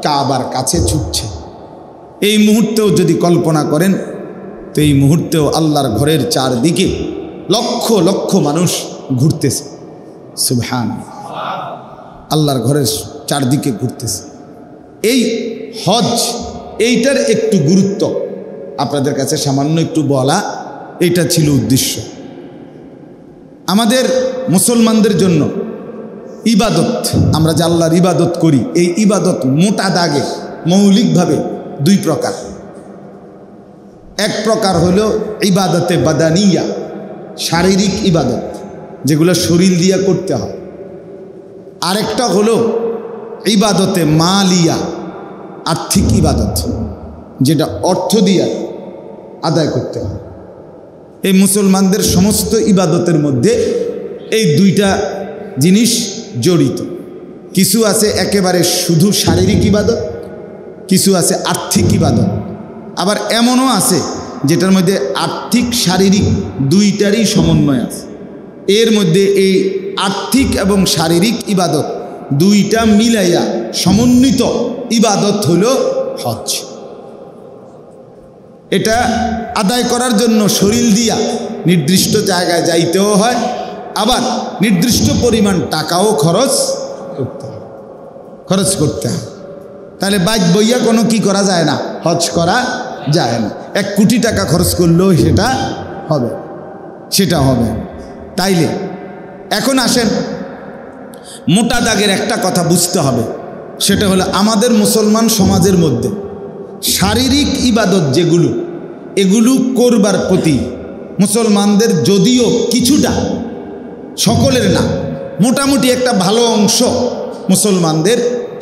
কাবার কাছে ছুটছে। এই মুহূর্তেও যদি কল্পনা করেন, তো এই মুহূর্তেও আল্লাহর ঘরের চারদিকে লক্ষ লক্ষ মানুষ ঘুরতেছে। সুবহানাল্লাহ, আল্লাহর ঘরের চারদিকে ঘুরতেছে। এই হজ, এইটার একটু গুরুত্ব আপনাদের কাছে সামান্য একটু বলা, এটা ছিল উদ্দেশ্য। আমাদের মুসলমানদের জন্য ইবাদত, আমরা যে আল্লাহর ইবাদত করি, এই ইবাদত মোটা দাগে মৌলিকভাবে 2 প্রকার। এক প্রকার হলো ইবাদতে বাদানিয়া, শারীরিক ইবাদত, যেগুলো শরীর দিয়া করতে হয়। আরেকটা হলো ইবাদতে মালিয়া, আর্থিক ইবাদত, যেটা অর্থ দিয়া আদায় করতে হয়। এই মুসলমানদের সমস্ত ইবাদতের মধ্যে এই 2টা জিনিস জড়িত। কিছু আছে একেবারে শুধু শারীরিক ইবাদত, কিছু আছে আর্থিক ইবাদত। আবার এমনও আছে যেটার মধ্যে আর্থিক শারীরিক 2টারই সমন্বয় আছে। এর মধ্যে এই আর্থিক এবং শারীরিক ইবাদত 2টা মিলাইয়া সমন্বিত ইবাদত হলো হজ। এটা আদায় করার জন্য শরীর দিয়া নির্দিষ্ট জায়গায় যাইতেও হয়, আবার নির্দিষ্ট পরিমাণ টাকাও খরচ করতে হয়। তাহলে বাইক বইয়া কোনো কি করা যায় না, হজ করা যায় না। 1 কোটি টাকা খরচ করলেও সেটা হবে। তাইলে এখন আসেন, মোটা দাগের একটা কথা বুঝতে হবে, সেটা হলো আমাদের মুসলমান সমাজের মধ্যে শারীরিক ইবাদত যেগুলো, এগুলো করবার প্রতি মুসলমানদের যদিও কিছুটা, সকলের না, মোটামুটি একটা ভালো অংশ মুসলমানদের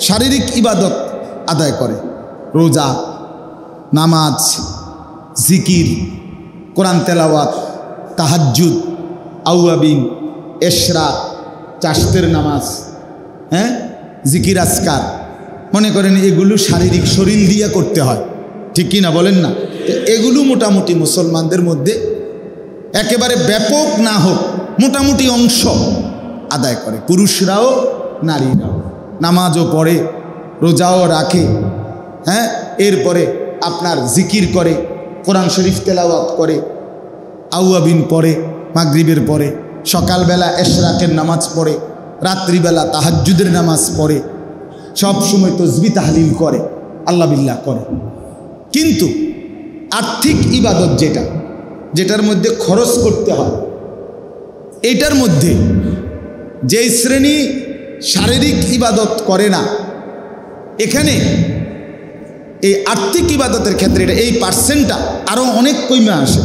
শারীরিক ইবাদত আদায় করে। রোজা, নামাজ, জিকির, কোরআন তেলাওয়াত, তাহাজ্জুদ, আউয়াবিন, এশরা, চাশতের নামাজ, জিকির আজকার, মনে করেন এগুলো শারীরিক শরীর দিয়ে করতে হয়, ঠিক কি না বলেন না? তো এগুলো মোটামুটি মুসলমানদের মধ্যে একেবারে ব্যাপক না হোক মোটামুটি অংশ আদায় করে, পুরুষরাও নারীরাও। নামাজও পড়ে, রোজাও রাখে, এরপরে আপনার জিকির করে, কোরআন শরীফ তেলাওয়াত করে, আউয়াবিন পড়ে মাগরিবের পরে, সকালবেলা এশরাকের নামাজ পড়ে, রাত্রিবেলা তাহাজ্জুদের নামাজ পড়ে, সব সময় তাসবিহ তাহলিল করে, আল্লাহ বিল্লাহ করে। কিন্তু আর্থিক ইবাদত যেটার মধ্যে খরচ করতে হয়, এটার মধ্যে যে শ্রেণী শারীরিক ইবাদত করে না, এখানে এই আর্থিক ইবাদতের ক্ষেত্রে এই পার্সেন্টটা আরও অনেক কমে আসে।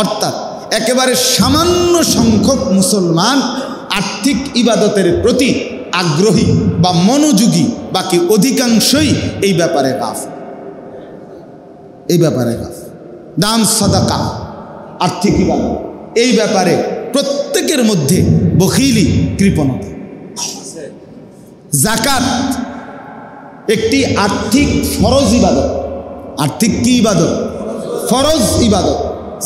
অর্থাৎ একেবারে সামান্য সংখ্যক মুসলমান আর্থিক ইবাদতের প্রতি আগ্রহী বা মনোযোগী, বাকি অধিকাংশই এই ব্যাপারে গাফিল। দান, সাদাকা, আর্থিক ইবাদত, এই ব্যাপারে প্রত্যেকের মধ্যে বখিলি, কৃপণতা। যাকাত একটি আর্থিক ফরজ ইবাদত। আর্থিক কি ইবাদত? ফরজ ইবাদত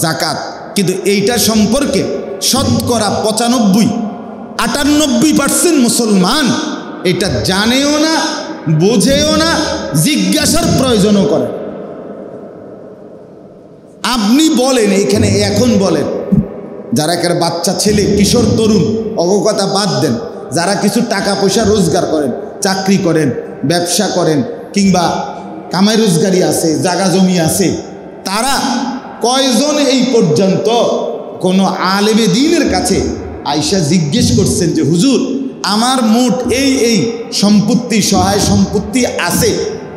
যাকাত। কিন্তু এইটা সম্পর্কে শতকরা 95-98% মুসলমান এটা জানেও না, বোঝেও না, জিজ্ঞাসার প্রয়োজনও করে। আপনি বলেন এখানে, এখন বলেন যারা একের বাচ্চা ছেলে, কিশোর তরুণ, অবকথা বাদ দেন, যারা কিছু টাকা পয়সা রোজগার করেন, চাকরি করেন, ব্যবসা করেন, কিংবা কামাই রোজগারি আছে, জাগা জমি আছে, তারা কয়জন এই পর্যন্ত কোনো আলেমে দ্বীনের কাছে আইসা জিজ্ঞেস করছেন যে হুজুর আমার মোট এই সম্পত্তি, সহায় সম্পত্তি আছে,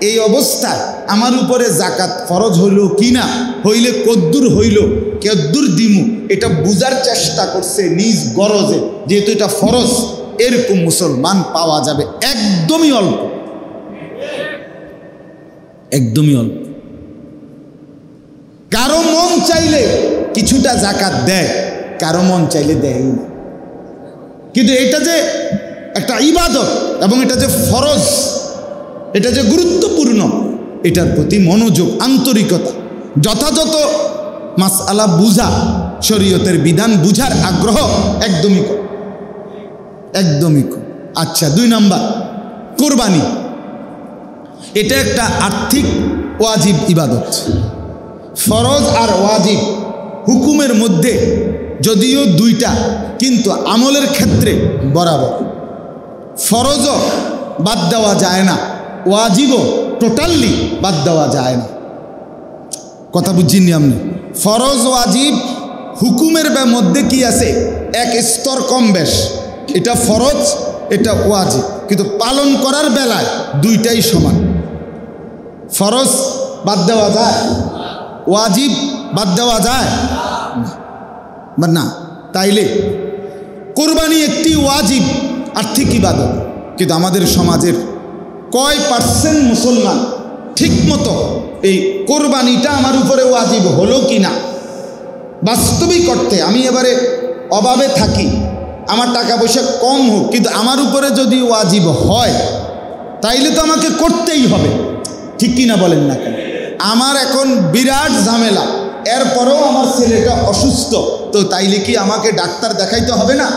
এই অবস্থায় আমার উপরে জাকাত ফরজ হইল কি না, হইলে কদ্দুর হইল, কদ্দুর দিমু, এটা বুঝার চেষ্টা করছে নিজ গরজে, যেহেতু এটা ফরজ। এরকম মুসলমান পাওয়া যাবে একদমই অল্প, একদমই অল্প। কারো মন চাইলে কিছুটা জাকাত দেয়, কারো মন চাইলে দেয় না। কিন্তু এটা যে একটা ইবাদত এবং এটা যে ফরজ, এটা যে গুরুত্বপূর্ণ, এটার প্রতি মনোযোগ, আন্তরিকতা, যথাযথ মাসআলা বুঝা, শরীয়তের বিধান বুঝার আগ্রহ একদমই কম, একদমই কম। আচ্ছা, 2 নাম্বার, কোরবানি। এটা একটা আর্থিক ওয়াজিব ইবাদত। ফরজ আর ওয়াজিব হুকুমের মধ্যে যদিও 2টা, কিন্তু আমলের ক্ষেত্রে বরাবর। ফরজও বাদ দেওয়া যায় না, ওয়াজিবও টোটালি বাদ দেওয়া যায় না। কথা বুঝিনি আপনি? ফরজ ওয়াজিব হুকুমের মধ্যে কি আছে, এক স্তর কম বেশ, এটা ফরজ, এটা ওয়াজিব, কিন্তু পালন করার বেলায় 2টাই সমান। ফরজ বাদ দেওয়া যায়, ওয়াজিব বাদ দেওয়া যায় না। তাইলে কোরবানি একটি ওয়াজিব আর্থিক ইবাদত, কিন্তু আমাদের সমাজের কয় পার্সেন্ট মুসলমান ঠিকমতো এই কোরবানিটা আমার উপরে ওয়াজিব হলো কি না বাস্তবিক অর্থে, আমি এবারে অভাবে থাকি, আমার টাকা পয়সা কম হোক, কিন্তু আমার উপরে যদি ওয়াজিব হয় তাইলে তো আমাকে করতেই হবে, ঠিক কি না বলেন না কেন? আমার এখন বিরাট ঝামেলা, এরপরেও আমার ছেলেটা অসুস্থ, তো তাইলে কি আমাকে ডাক্তার দেখাইতে হবে না?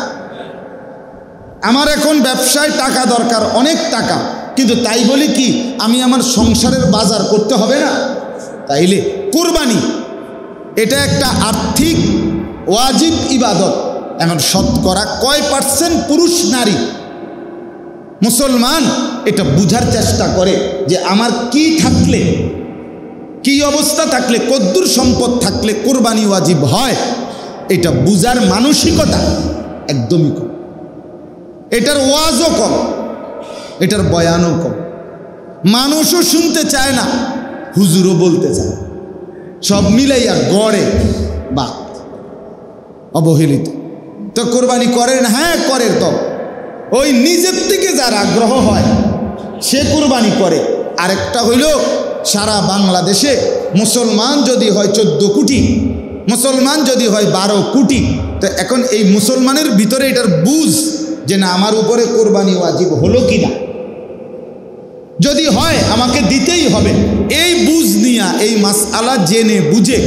আমার এখন ব্যবসায় টাকা দরকার, অনেক টাকা, কিন্তু তাই বলি কি আমি আমার সংসারের বাজার করতে হবে না? তাইলে কোরবানি এটা একটা আর্থিক ওয়াজিব ইবাদত। এখন শতকরা কয় পার্সেন্ট পুরুষ নারী মুসলমান এটা বুঝার চেষ্টা করে যে আমার কি থাকলে, কি অবস্থা থাকলে, কদ্দুর সম্পদ থাকলে কোরবানি ওয়াজিব হয়, এটা বুঝার মানসিকতা একদমই কম। এটার ওয়াজও কম, এটার বয়ানও কম, মানুষও শুনতে চায় না, হুজুরও বলতে চায়, সব মিলাইয়া গড়ে বা অবহেলিত। তো কোরবানি করেন? হ্যাঁ করে, তো ওই নিজের থেকে যার আগ্রহ হয় সে কোরবানি করে। আরেকটা হইল সারা বাংলাদেশে মুসলমান যদি হয় 14 কোটি, মুসলমান যদি হয় 12 কোটি, তো এখন এই মুসলমানের ভিতরে এটার বুঝ যে না আমার উপরে কোরবানি ওয়াজিব হলো কিনা, যদি হয় আমাকে দিতেই হবে, এই বুঝ নিয়া এই মাসআলা জেনে বুঝে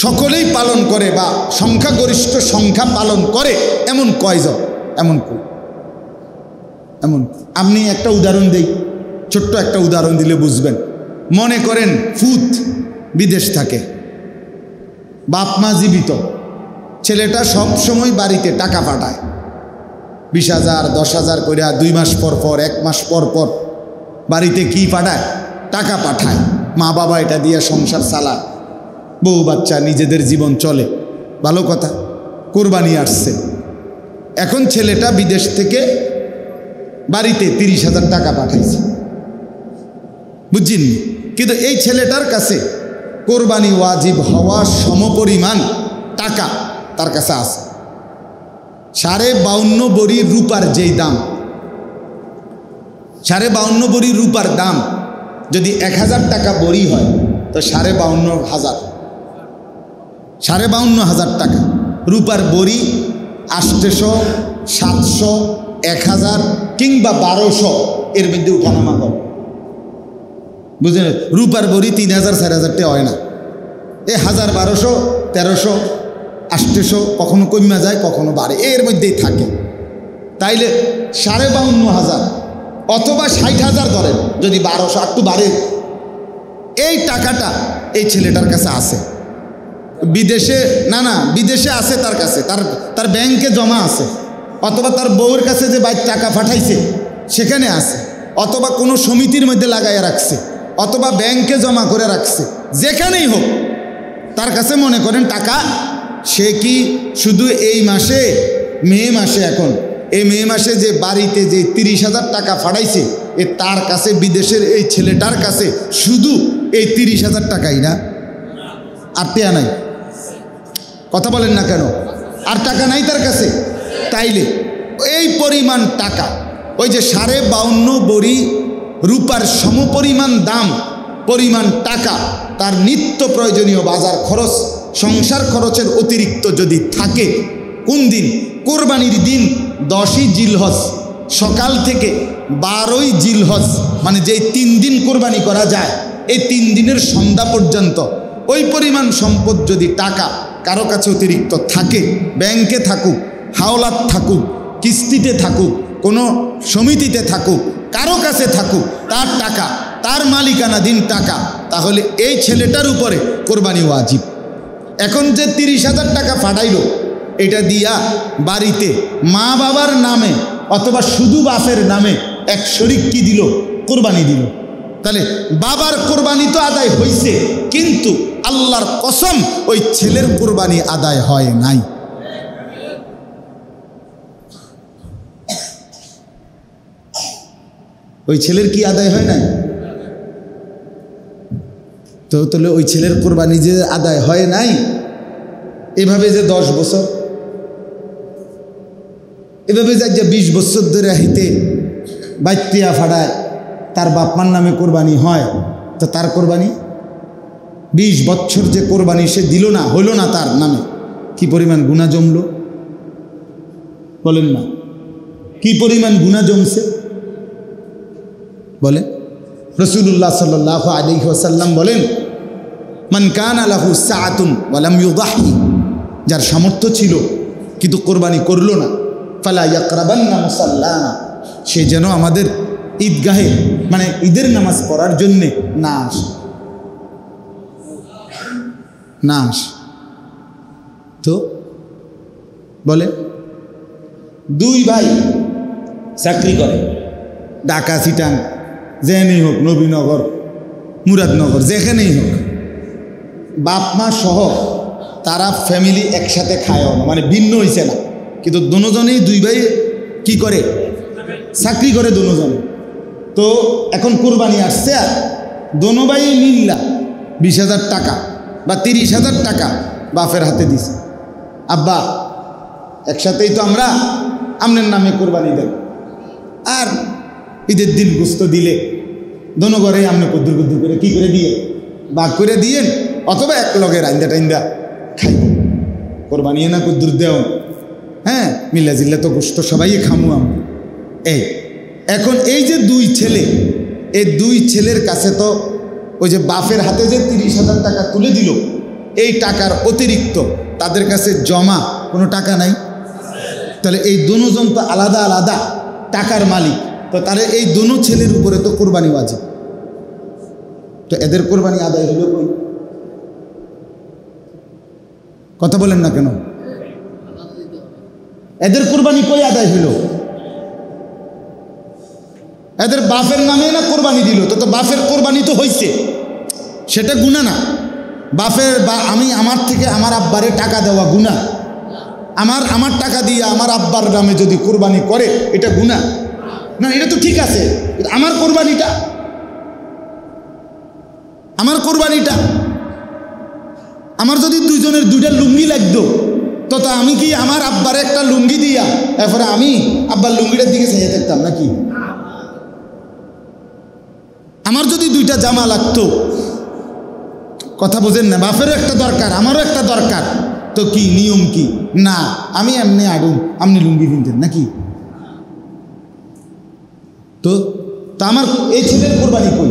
সকলেই পালন করে বা সংখ্যাগরিষ্ঠ সংখ্যা পালন করে, এমন কয়জন? এমন আপনি একটা উদাহরণ দেই, ছোট্ট একটা উদাহরণ দিলে বুঝবেন। মনে করেন ফুত বিদেশ থাকে, বাপ মা জীবিত, ছেলেটা সব সময় বাড়িতে টাকা পাঠায়, 20,000 10,000 করে 2 মাস পর পর 1 মাস পর পর বাড়িতে কি পাঠায়? টাকা পাঠায়। মা বাবা এটা দিয়ে সংসার চালায়, বউ বাচ্চা নিজেদের জীবন চলে, ভালো কথা। কোরবানি আসছে, এখন ছেলেটা বিদেশ থেকে বাড়িতে 30,000 টাকা পাঠাইছে, বুঝছেন? কিন্তু এই ছেলেটার কাছে কোরবানি ওয়াজিব হওয়া সমপরিমাণ টাকা তার কাছে আছে। 52.5 বড়ি রূপার যেই দাম, 52.5 বড়ি রূপার দাম যদি 1000 টাকা বড়ি হয় তো 52,500 টাকা রূপার বড়ি। 800, 700, 1000 কিংবা 1200 এর মধ্যে উঠানামা করে, বুঝলেন? রূপার বড়ি 3000 4000 টাকা হয় না, 1000 1200 1300 800 কখনো কমে যায় কখনো বাড়ে, এর মধ্যেই থাকে। তাইলে 52,500 অথবা 60,000 ধরেন, যদি 1200 একটু বাড়ে, এই টাকাটা এই ছেলেটার কাছে আছে। বিদেশে না বিদেশে আছে, তার কাছে তার ব্যাংকে জমা আছে, অথবা তার বউয়ের কাছে যে বাইর টাকা পাঠাইছে সেখানে আছে, অথবা কোনো সমিতির মধ্যে লাগাইয়া রাখছে, অথবা ব্যাংকে জমা করে রাখছে, যেখানেই হোক তার কাছে মনে করেন টাকা। সে কি শুধু এই মাসে, মে মাসে, এখন এই মে মাসে যে বাড়িতে যে 30,000 টাকা পাঠাইছে, তার কাছে বিদেশের এই ছেলেটার কাছে শুধু এই 30,000 টাকাই না, আর টেয়া নাই? কথা বলেন না কেন? আর টাকা নাই তার কাছে? তাইলে এই পরিমাণ টাকা, ওই যে 52.5 বড়ি রূপার সমপরিমাণ দাম পরিমাণ টাকা, তার নিত্য প্রয়োজনীয় বাজার খরচ, সংসার খরচের অতিরিক্ত যদি থাকে, কোন দিন? কোরবানির দিন 10ই জিলহজ সকাল থেকে 12ই জিলহজ, মানে যেই 3 দিন কোরবানি করা যায়, এই 3 দিনের সন্ধ্যা পর্যন্ত ওই পরিমাণ সম্পদ যদি টাকা কারো কাছে অতিরিক্ত থাকে, ব্যাংকে থাকুক, হাওলাত থাকুক, কিস্তিতে থাকুক, কোনো সমিতিতে থাকুক, কারো কাছে থাকুক, তার টাকা, তার মালিকানাধীন টাকা, তাহলে এই ছেলেটার উপরে কোরবানি ওয়াজিব। এখন যে 30,000 টাকা পাঠাইল, এটা দিয়া বাড়িতে মা বাবার নামে অথবা শুধু বাপের নামে এক শরিক কি দিল? কোরবানি দিল। তাহলে বাবার কোরবানি তো আদায় হয়েছে, কিন্তু আল্লাহর কসম ওই ছেলের কোরবানি আদায় হয় নাই। ওই ছেলের কি আদায় হয় নাই? তো তাহলে ওই ছেলের কোরবানি যে আদায় হয় নাই, এভাবে যে 10 বছর, এভাবে যে 20 বছর ধরে হাইতে বাইতিয়া ফাড়ায় তার বাপমার নামে কোরবানি হয়, তো তার কোরবানি 20 বছর যে কোরবানি সে দিল না, হইল না তার নামে, কি পরিমাণ গুনাহ জমল বলেন না? কি পরিমাণ গুনাহ জমছে বলে? রাসূলুল্লাহ সাল্লাল্লাহু আলাইহি ওয়াসাল্লাম বলেন, মান কানা লাহু সাআতুন ওয়া লাম ইউদাহি, যার সামর্থ্য ছিল কিন্তু কোরবানি করলো না, ফালা ইয়াকরাবান্না মুসাল্লানা, সে যেন আমাদের ঈদগাহে মানে ঈদের নামাজ পড়ার জন্যে না আসে, না আসে। তো বলে 2 ভাই চাকরি করে, ঢাকা চিটাং যেখানেই হোক, নবীনগর মুরাদনগর যেখানেই হোক, বাপ মা সহ তারা ফ্যামিলি একসাথে খায় না, মানে ভিন্ন হয়েছে না, কিন্তু দুজনেই 2 ভাই কি করে? চাকরি করে দুজনে। তো এখন কোরবানি আসছে, আর দোনো ভাই মিল্লা 20,000 টাকা বা 30,000 টাকা বাপের হাতে দিছে, আব্বা একসাথেই তো আমরা আপনার নামে কোরবানি দেব, আর ঈদের দিন গোস্ত দিলে দোনো ঘরে আপনি কুদ্দুর কুদ্দুর করে কি করে দিয়ে ভাগ করে দিয়েন, অথবা এক লগে রাইন্দা টাইন্দা খাই। কোরবানি না কুদ্দুর দেও, হ্যাঁ মিল্লা জিল্লা তো গোস্ত সবাই খামু আমি। এখন এই যে দুই ছেলে, এই দুই ছেলের কাছে তো ওই যে বাপের হাতে যে 30,000 টাকা তুলে দিল, এই টাকার অতিরিক্ত তাদের কাছে জমা কোনো টাকা নাই। তাহলে এই দুজন তো আলাদা আলাদা টাকার মালিক, তো তাহলে এই দুনো ছেলের উপরে তো কোরবানি ওয়াজিব। তো এদের কোরবানি আদায় হলো কই? কথা বলেন না কেন? এদের কোরবানি কই আদায় হলো? এদের বাপের নামে না কোরবানি দিল, তো বাপের কোরবানি তো হইছে, সেটা গুনাহ না। বাপের বা আমি আমার থেকে আমার আব্বারে টাকা দেওয়া গুনাহ। আমার টাকা দিয়ে আমার আব্বার নামে যদি কোরবানি করে এটা গুনাহ না? এটা তো ঠিক আছে, আমার কোরবানিটা আমার যদি দুইজনের দুইটা লুঙ্গি লাগতো, তো আমি কি আমার আব্বারে একটা লুঙ্গি দিয়া এরপরে আমি আব্বার লুঙ্গিটার দিকে চাইয়ে থাকতাম নাকি? আমার যদি দুইটা জামা লাগতো, কথা বোঝেন না? বাপেরও একটা দরকার, আমারও একটা দরকার, তো কি নিয়ম কি? না আমি এমনি আগুন আপনি লুঙ্গি কিনতেন নাকি? তো আমার এই ছেলের কোরবানি কই?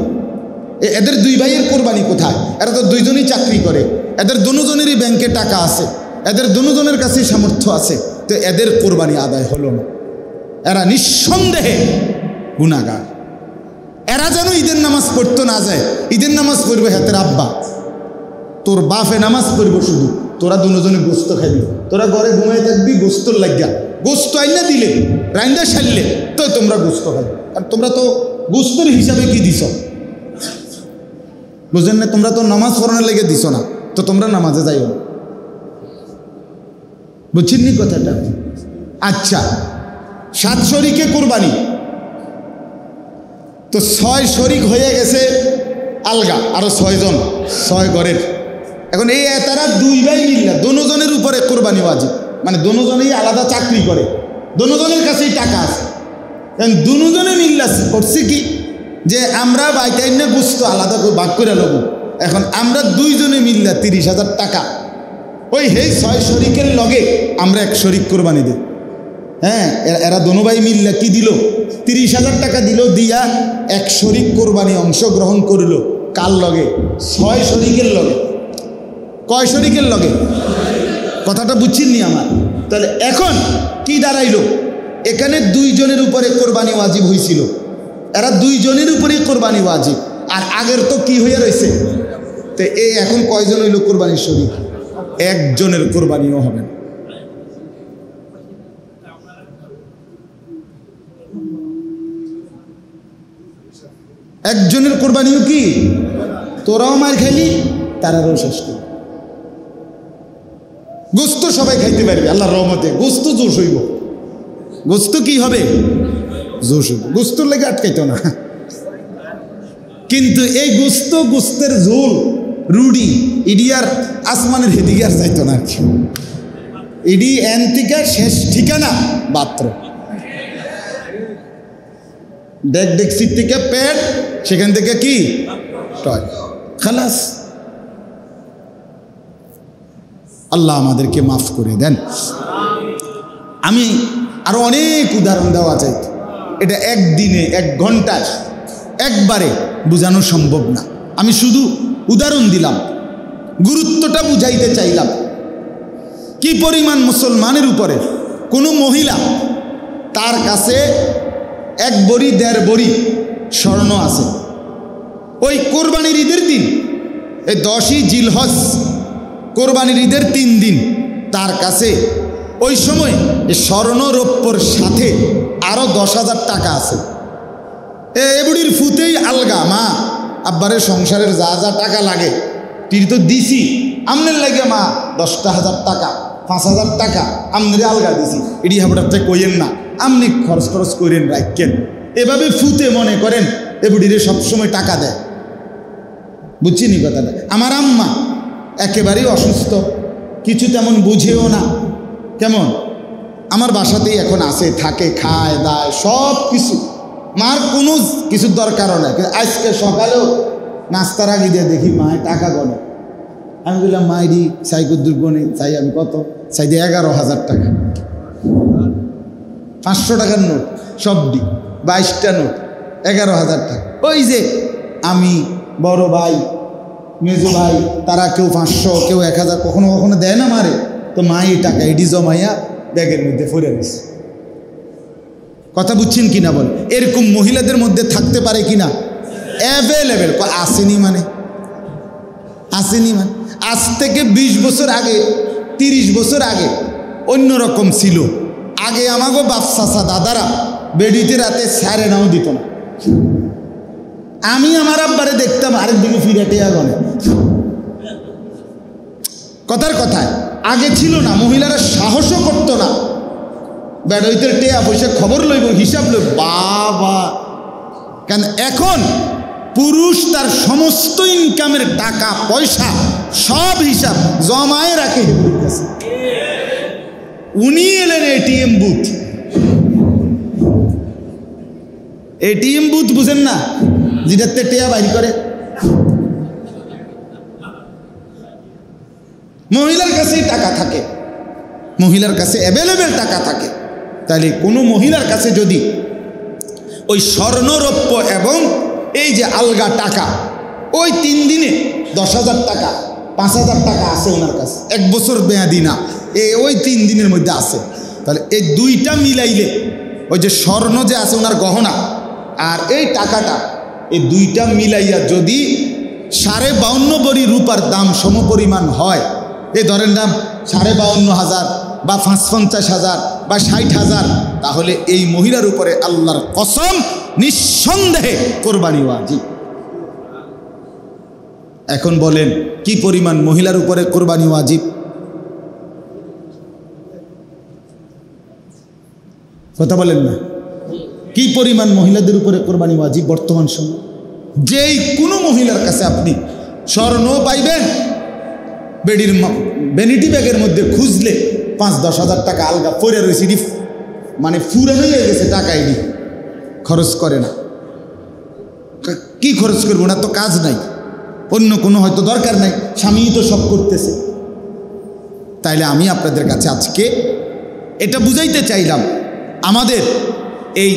এদের দুই ভাইয়ের কোরবানি কোথায়? এরা তো দুইজনই চাকরি করে, এদের দুজনেরই ব্যাংকে টাকা আছে, এদের দুজনের কাছেই সামর্থ্য আছে, তো এদের কোরবানি আদায় হলো না। এরা নিঃসন্দেহে গুনাহগার। এরা যেন ঈদের নামাজ পড়তো না যায়, ঈদের নামাজ পড়বে হাতের আব্বা, তোর বাপে নামাজ পড়বো শুধু, তোরা দুজনে গোস্ত খাইবি, তোরা ঘরে ঘুমাই থাকবি গোস্তর লাগিয়া, গোস্ত আইনা দিলে রাইন্দা সারলে তো তোমরা গোস্ত খাইবে। আর তোমরা তো গোস্তর হিসাবে কি দিছ বুঝলেন না? তোমরা তো নামাজ পড়ানোর লেগে দিছ না, তো তোমরা নামাজে যাইও না। বুঝছেন নি কথাটা? আচ্ছা, 7 শরিকে কোরবানি, তো 6 শরিক হয়ে গেছে আলগা, আরো 6 জন, 6 ঘরের। এখন এই তারা দুই ভাই মিল্লা দুজনের উপরে কোরবানি ওয়াজিব, মানে দুজনেই আলাদা চাকরি করে, দুজনের কাছেই টাকা আছে। এখন দুজনে মিল্লা করছে কি যে আমরা বাইটাই না গোস্ত আলাদা করে ভাগ করে নেব। এখন আমরা দুইজনে মিল্লা 30,000 টাকা ওই 6 শরিকের লগে আমরা 1 শরিক কোরবানি দিই। হ্যাঁ, এরা দোনো ভাই মিল্লা কি দিল? 30,000 টাকা দিল, দিয়া 1 শরিক কোরবানি অংশগ্রহণ করলো। কার লগে? 6 শরিকের লগে। কয় শরিকের লগে? কথাটা বুঝছিনি আমার? তাহলে এখন কি দাঁড়াইলো? এখানে দুইজনের উপরে কোরবানি ওয়াজিব হয়েছিল, এরা দুইজনের উপরেই কোরবানি ওয়াজিব, আর আগের তো কি হয়ে রয়েছে? তো এই এখন কয়জন হইল কোরবানির শরিক? একজনের কোরবানিও হবে না। একজনের কোরবানিও কি? তোরাও মার খাইলি, তারাও শেষ করবি। গোস্ত সবাই খাইতে পারবে আল্লাহর রহমতে, গোস্ত জোশ হইব। গোস্ত কি হবে? জোশ হইব। গোস্তর লেগে আটকাইতো না, কিন্তু এই গোস্তের ঝোল রুডি ইডি আর আসমানের হেদিকে আর যাইতো না আর কি। ইডি এনতিকা শেষ ঠিকানা বাত্র, ডেকসির থেকে পেট, সেখান থেকে কি টয়, খালাস। আল্লাহ আমাদেরকে মাফ করে দেন। আমি আরো অনেক উদাহরণ দেওয়া চাই, এটা একদিনে 1 ঘন্টায় একবারে বোঝানো সম্ভব না। আমি শুধু উদাহরণ দিলাম, গুরুত্বটা বুঝাইতে চাইলাম। কি পরিমাণ মুসলমানের উপরে কোনো মহিলা তার কাছে 1 বড়ি 1.5 বড়ি স্বর্ণ আছে, ওই কোরবানির ঈদের দিন, এই 10ই জিলহজ কোরবানির ঈদের 3 দিন তার কাছে ওই সময় স্বর্ণ রৌপ্যর সাথে আরো 10,000 টাকা আছে। এ বুড়ির ফুতেই আলগা, মা আব্বারের সংসারের যা যা টাকা লাগে তীর তো দিছি, আমনের লাগে মা 10,000 টাকা 5,000 টাকা আমনের আলগা দিছি, এটি হাবড়াতে কইেন না, আমনি খরচ করেন রাখেন। এভাবে ফুতে মনে করেন এ বুড়িরে সবসময় টাকা দেয়। বুঝছিনি কথাটা? আমার আম্মা একেবারেই অসুস্থ, কিছু তেমন বুঝেও না, কেমন আমার বাসাতেই এখন আসে, থাকে, খায় দায় সব কিছু, মার কোনো কিছুর দরকারও নাই। আজকে সকালেও নাস্তার আগে দিয়ে দেখি মায় টাকা গণে। আমি বললাম মাইরি চাই কদ্দুর গণে, চাই আমি কত, চাই দিয়ে 11,000 টাকা, 500 টাকার নোট সব দি, 22টা নোট, 11,000 টাকা। ওই যে আমি বড় ভাই মেজো ভাই তারা কেউ 500 কেউ 1000 কখনো কখনো দেয় না মারে, তো মা এই টাকা এটি জমাইয়া ব্যাগের মধ্যে ফরে দিচ্ছে। কথা বুঝছেন কিনা বল? এরকম মহিলাদের মধ্যে থাকতে পারে কিনা? অ্যাভেলেবেল। আসেনি মানে আসেনি মানে আজ থেকে 20 বছর আগে 30 বছর আগে অন্যরকম ছিল। আগে আমাগো বাপ চাচা দাদারা বেডিতে রাতে স্যারে নাও দিত না। আমি আমার আব্বারে দেখতাম আরেক দিকে ফিরে টেয়া গনে। কথার কথায় আগে ছিল না, মহিলারা সাহসও করতো না। বেড়াইতে টেয়া পয়সা খবর লইব, হিসাব লইব, বাবা। কেন এখন পুরুষ তার সমস্ত ইনকামের টাকা পয়সা সব হিসাব জমায়ে রাখে। উনি এলেন এটিএম বুথ। এটিএম বুথ বুঝেন না, যেটাতে টেয়া বাইর করে। মহিলার কাছেই টাকা থাকে, মহিলার কাছে অ্যাভেলেবেল টাকা থাকে। তাহলে কোনো মহিলার কাছে যদি ওই স্বর্ণরৌপ্য এবং এই যে আলগা টাকা ওই 3 দিনে 10,000 টাকা 5,000 টাকা আছে ওনার কাছে, 1 বছর মেয়াদি না, ওই 3 দিনের মধ্যে আছে, তাহলে এই দুইটা মিলাইলে ওই যে স্বর্ণ যে আছে ওনার গহনা আর এই টাকাটা, এই দুইটা মিলাইয়া যদি 52.5 ভরি রূপার দাম সমপরিমাণ হয়, এই ধরেন দাম 52,500 বা 55,000 বা 60,000, তাহলে এই মহিলার উপরে আল্লাহর কসম নিঃসন্দেহে কোরবানি ওয়াজিব। এখন বলেন কি পরিমাণ মহিলার উপরে কোরবানি ওয়াজিব? কথা বলেন না, কি পরিমাণ মহিলাদের উপরে কোরবানি ওয়াজিব বর্তমান সময়? যেই কোনো মহিলার কাছে আপনি স্বর্ণ পাইবেন, বেডির ভ্যানিটি ব্যাগের মধ্যে খুঁজলে 5-10 হাজার টাকা আলগা পড়ে রয়েছে, মানে ফুরানো হয়ে গেছে, টাকা এটি খরচ করে না। কি খরচ করবো না, তো কাজ নাই, অন্য কোনো হয়তো দরকার নাই, স্বামী তো সব করতেছে। তাইলে আমি আপনাদের কাছে আজকে এটা বুঝাইতে চাইলাম, আমাদের এই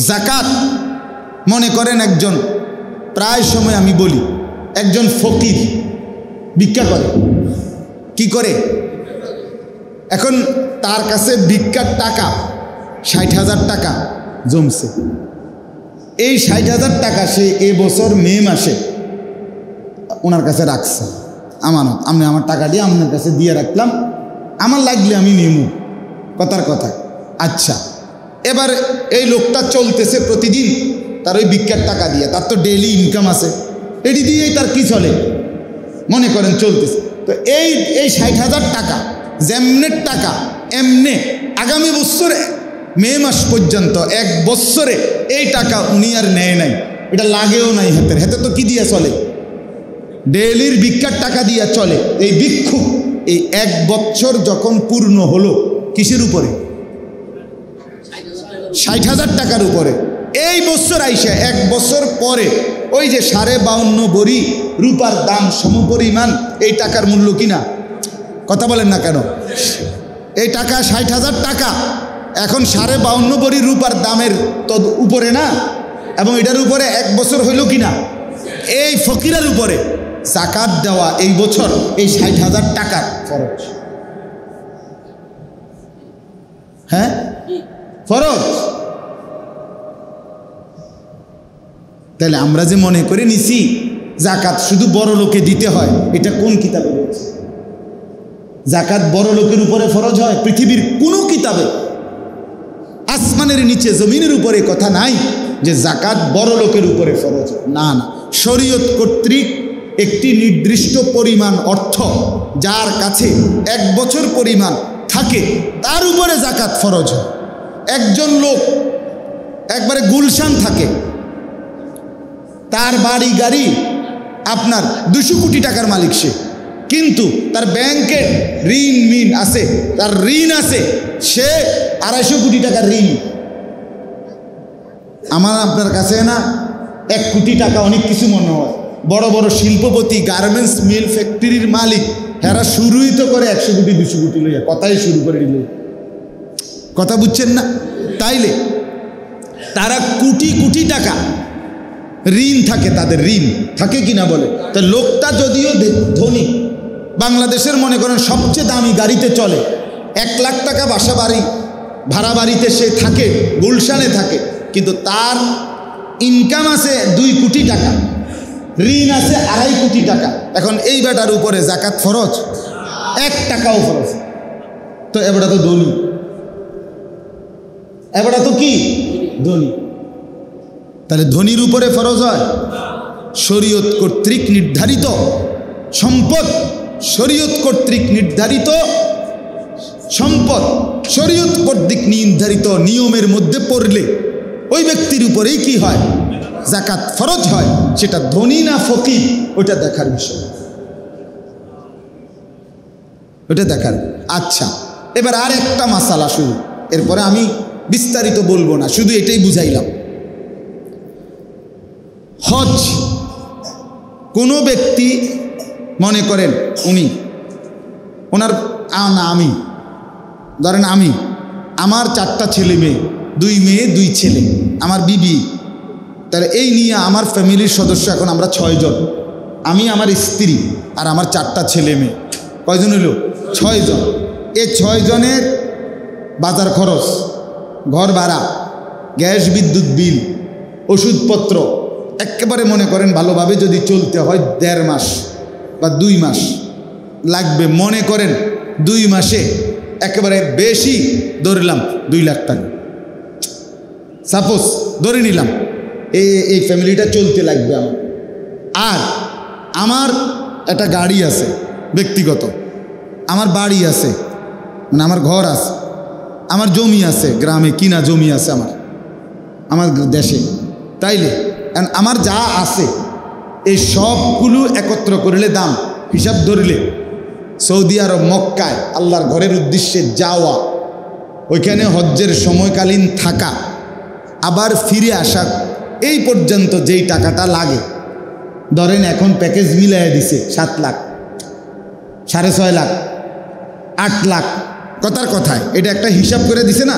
জাকাত, মনে করেন একজন, প্রায় সময় আমি বলি, একজন ফকির ভিক্ষা করে। কি করে? এখন তার কাছে ভিক্ষার টাকা 60,000 টাকা জমছে। এই 60,000 টাকা সে এবছর মে মাসে ওনার কাছে রাখছে আমানত। আমি আমার টাকা দিয়ে আপনার কাছে দিয়ে রাখলাম, আমার লাগলে আমি নেমু, কথার কথা। আচ্ছা, এবার এই লোকটা চলতেছে প্রতিদিন তার ওই ভিক্ষার টাকা দিয়ে, তার তো ডেইলি ইনকাম আছে, এটি দিয়েই তার কি চলে, মনে করেন চলতেছে। তো এই 60,000 টাকা যেমনের টাকা এমনে আগামী বছরে মে মাস পর্যন্ত 1 বছরে এই টাকা উনি আর নেয় নাই, এটা লাগেও নাই হাতের। হাতে তো কি দিয়ে চলে? ডেইলির ভিক্ষার টাকা দিয়ে চলে। এই ভিক্ষুক এই 1 বছর যখন পূর্ণ হলো, কিসের উপরে? 60,000 টাকার উপরে। এই বছর আইসা 1 বছর পরে ওই যে 52.5 ভরি রূপার দাম সমপরিমাণ এই টাকার মূল্য কিনা? কথা বলেন না কেন? এই টাকা 60,000 টাকা এখন 52.5 ভরি রূপার দামের তো উপরে না, এবং এটার উপরে 1 বছর হইল কিনা? এই ফকিরের উপরে জাকাত দেওয়া এই বছর এই 60,000 টাকার ফরজ। হ্যাঁ, ফরজ। তাহলে আমরা যে মনে করে নিছি জাকাত শুধু বড় লোকে দিতে হয়, এটা কোন কিতাবে বলছে? জাকাত বড় লোকের উপরে ফরজ হয়? পৃথিবীর কোনো কিতাবে, আসমানের নিচে জমিনের উপরে কথা নাই যে জাকাত বড় লোকের উপরে ফরজ। না না, শরীয়ত কর্তৃক একটি নির্দিষ্ট পরিমাণ অর্থ যার কাছে 1 বছর পরিমাণ থাকে তার উপরে জাকাত ফরজ হয়। একজন লোক একবারে গুলশান থাকে, তার বাড়ি গাড়ি আপনার 200 কোটি টাকার মালিক সে, কিন্তু তার ব্যাংকে ঋণ মিন আছে, তার ঋণ আছে, সে 250 কোটি টাকার ঋণ। আমার আপনার কাছে না 1 কোটি টাকা অনেক কিছু মনে হয়, বড় বড় শিল্পপতি, গার্মেন্টস মিল ফ্যাক্টরির মালিক, এরা শুরুই তো করে 100 কোটি 200 কোটি লইয়া, কথাই শুরু করে দিল। কথা বুঝছেন না? তাইলে তারা কোটি কোটি টাকা ঋণ থাকে, তাদের ঋণ থাকে কিনা বলে। তা লোকটা যদিও ধনী, বাংলাদেশের মনে করেন সবচেয়ে দামি গাড়িতে চলে, 1 লাখ টাকা বাসা বাড়ি ভাড়া বাড়িতে সে থাকে, গুলশানে থাকে, কিন্তু তার ইনকাম আছে 2 কোটি টাকা, ঋণ আছে 2.5 কোটি টাকা। এখন এই বেটার উপরে জাকাত ফরজ? 1 টাকাও ফরজ। তো এবারটা তো ধনী, এবারটা তো কি ধনী। তাহলে ধনীর উপরে ফরজ হয়? শরীয়ত কর্তৃক নির্ধারিত সম্পদ, শরীয়ত কর্তৃক নির্ধারিত সম্পদ, শরীয়ত কর্তৃক নির্ধারিত নিয়মের মধ্যে পড়লে ওই ব্যক্তির উপরেই কি হয়? জাকাত ফরজ হয়। সেটা ধনী না ফকির ওটা দেখার বিষয়, ওটা দেখার। আচ্ছা, এবার আর একটা মাসালা শুরু, এরপরে আমি বিস্তারিত বলবো না, শুধু এটাই বুঝাইলাম। হজ কোনো ব্যক্তি মনে করেন ওনার না, আমি ধরেন আমার 4টা ছেলে মেয়ে, 2 মেয়ে 2 ছেলে, আমার বিবি, তাহলে এই নিয়ে আমার ফ্যামিলির সদস্য এখন আমরা 6 জন, আমি, আমার স্ত্রী আর আমার 4টা ছেলে মেয়ে। কয়জন হলো? 6 জন। এই 6 জনের বাজার খরচ, ঘর ভাড়া, গ্যাস বিদ্যুৎ বিল, ওষুধপত্র, একেবারে মনে করেন ভালোভাবে যদি চলতে হয় 1.5 মাস বা 2 মাস লাগবে। মনে করেন 2 মাসে একেবারে বেশি ধরলাম 2 লাখ টাকা, সাপোজ ধরে নিলাম, এই ফ্যামিলিটা চলতে লাগবে আমার। আর আমার একটা গাড়ি আছে ব্যক্তিগত, আমার বাড়ি আছে, মানে আমার ঘর আছে, আমার জমি আছে, গ্রামে কিনা জমি আছে আমার দেশে। তাইলে আমার যা আছে এই সবগুলো একত্র করলে দাম হিসাব ধরলে সৌদি আরব মক্কায় আল্লাহর ঘরের উদ্দেশ্যে যাওয়া, ওইখানে হজ্জের সময়কালীন থাকা, আবার ফিরে আসা, এই পর্যন্ত যেই টাকাটা লাগে, ধরেন এখন প্যাকেজ মিলাই দিছে 7 লাখ, 6.5 লাখ, 8 লাখ, কথার কথায় এটা একটা হিসাব করে দিছে না।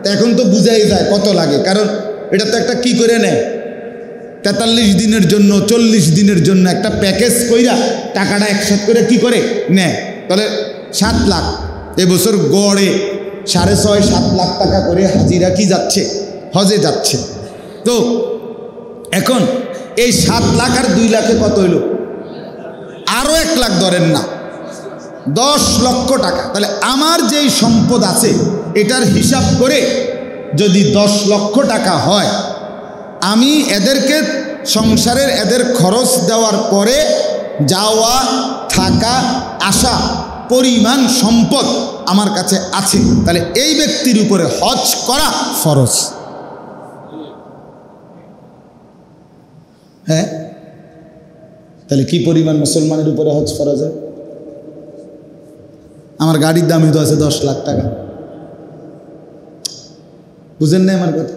তো এখন তো বুঝাই যায় কত লাগে, কারণ এটা তো একটা কি করে নেয়, 43 দিনের জন্য 40 দিনের জন্য একটা প্যাকেজ কইরা টাকাটা একসাথে করে কি করে নেয়। তাহলে 7 লাখ, এবছর গড়ে 6.5-7 লাখ টাকা করে হাজিরা কি যাচ্ছে, হজে যাচ্ছে। তো এখন এই 7 লাখ আর 2 লাখে কত হইল? আরও 1 লাখ ধরেন না, 10 লক্ষ টাকা। তাহলে আমার যেই সম্পদ আছে এটার হিসাব করে যদি 10 লক্ষ টাকা হয়, আমি এদেরকে সংসারের এদের খরচ দেওয়ার পরে যাওয়া থাকা আসা পরিমাণ সম্পদ আমার কাছে আছে, তাহলে এই ব্যক্তির উপরে হজ করা ফরজ। হ্যাঁ, তাহলে কি পরিমাণ মুসলমানের উপরে হজ ফরজ হয়? আমার গাড়ির দামই তো আছে 10 লাখ টাকা, বুঝেন না আমার কথা?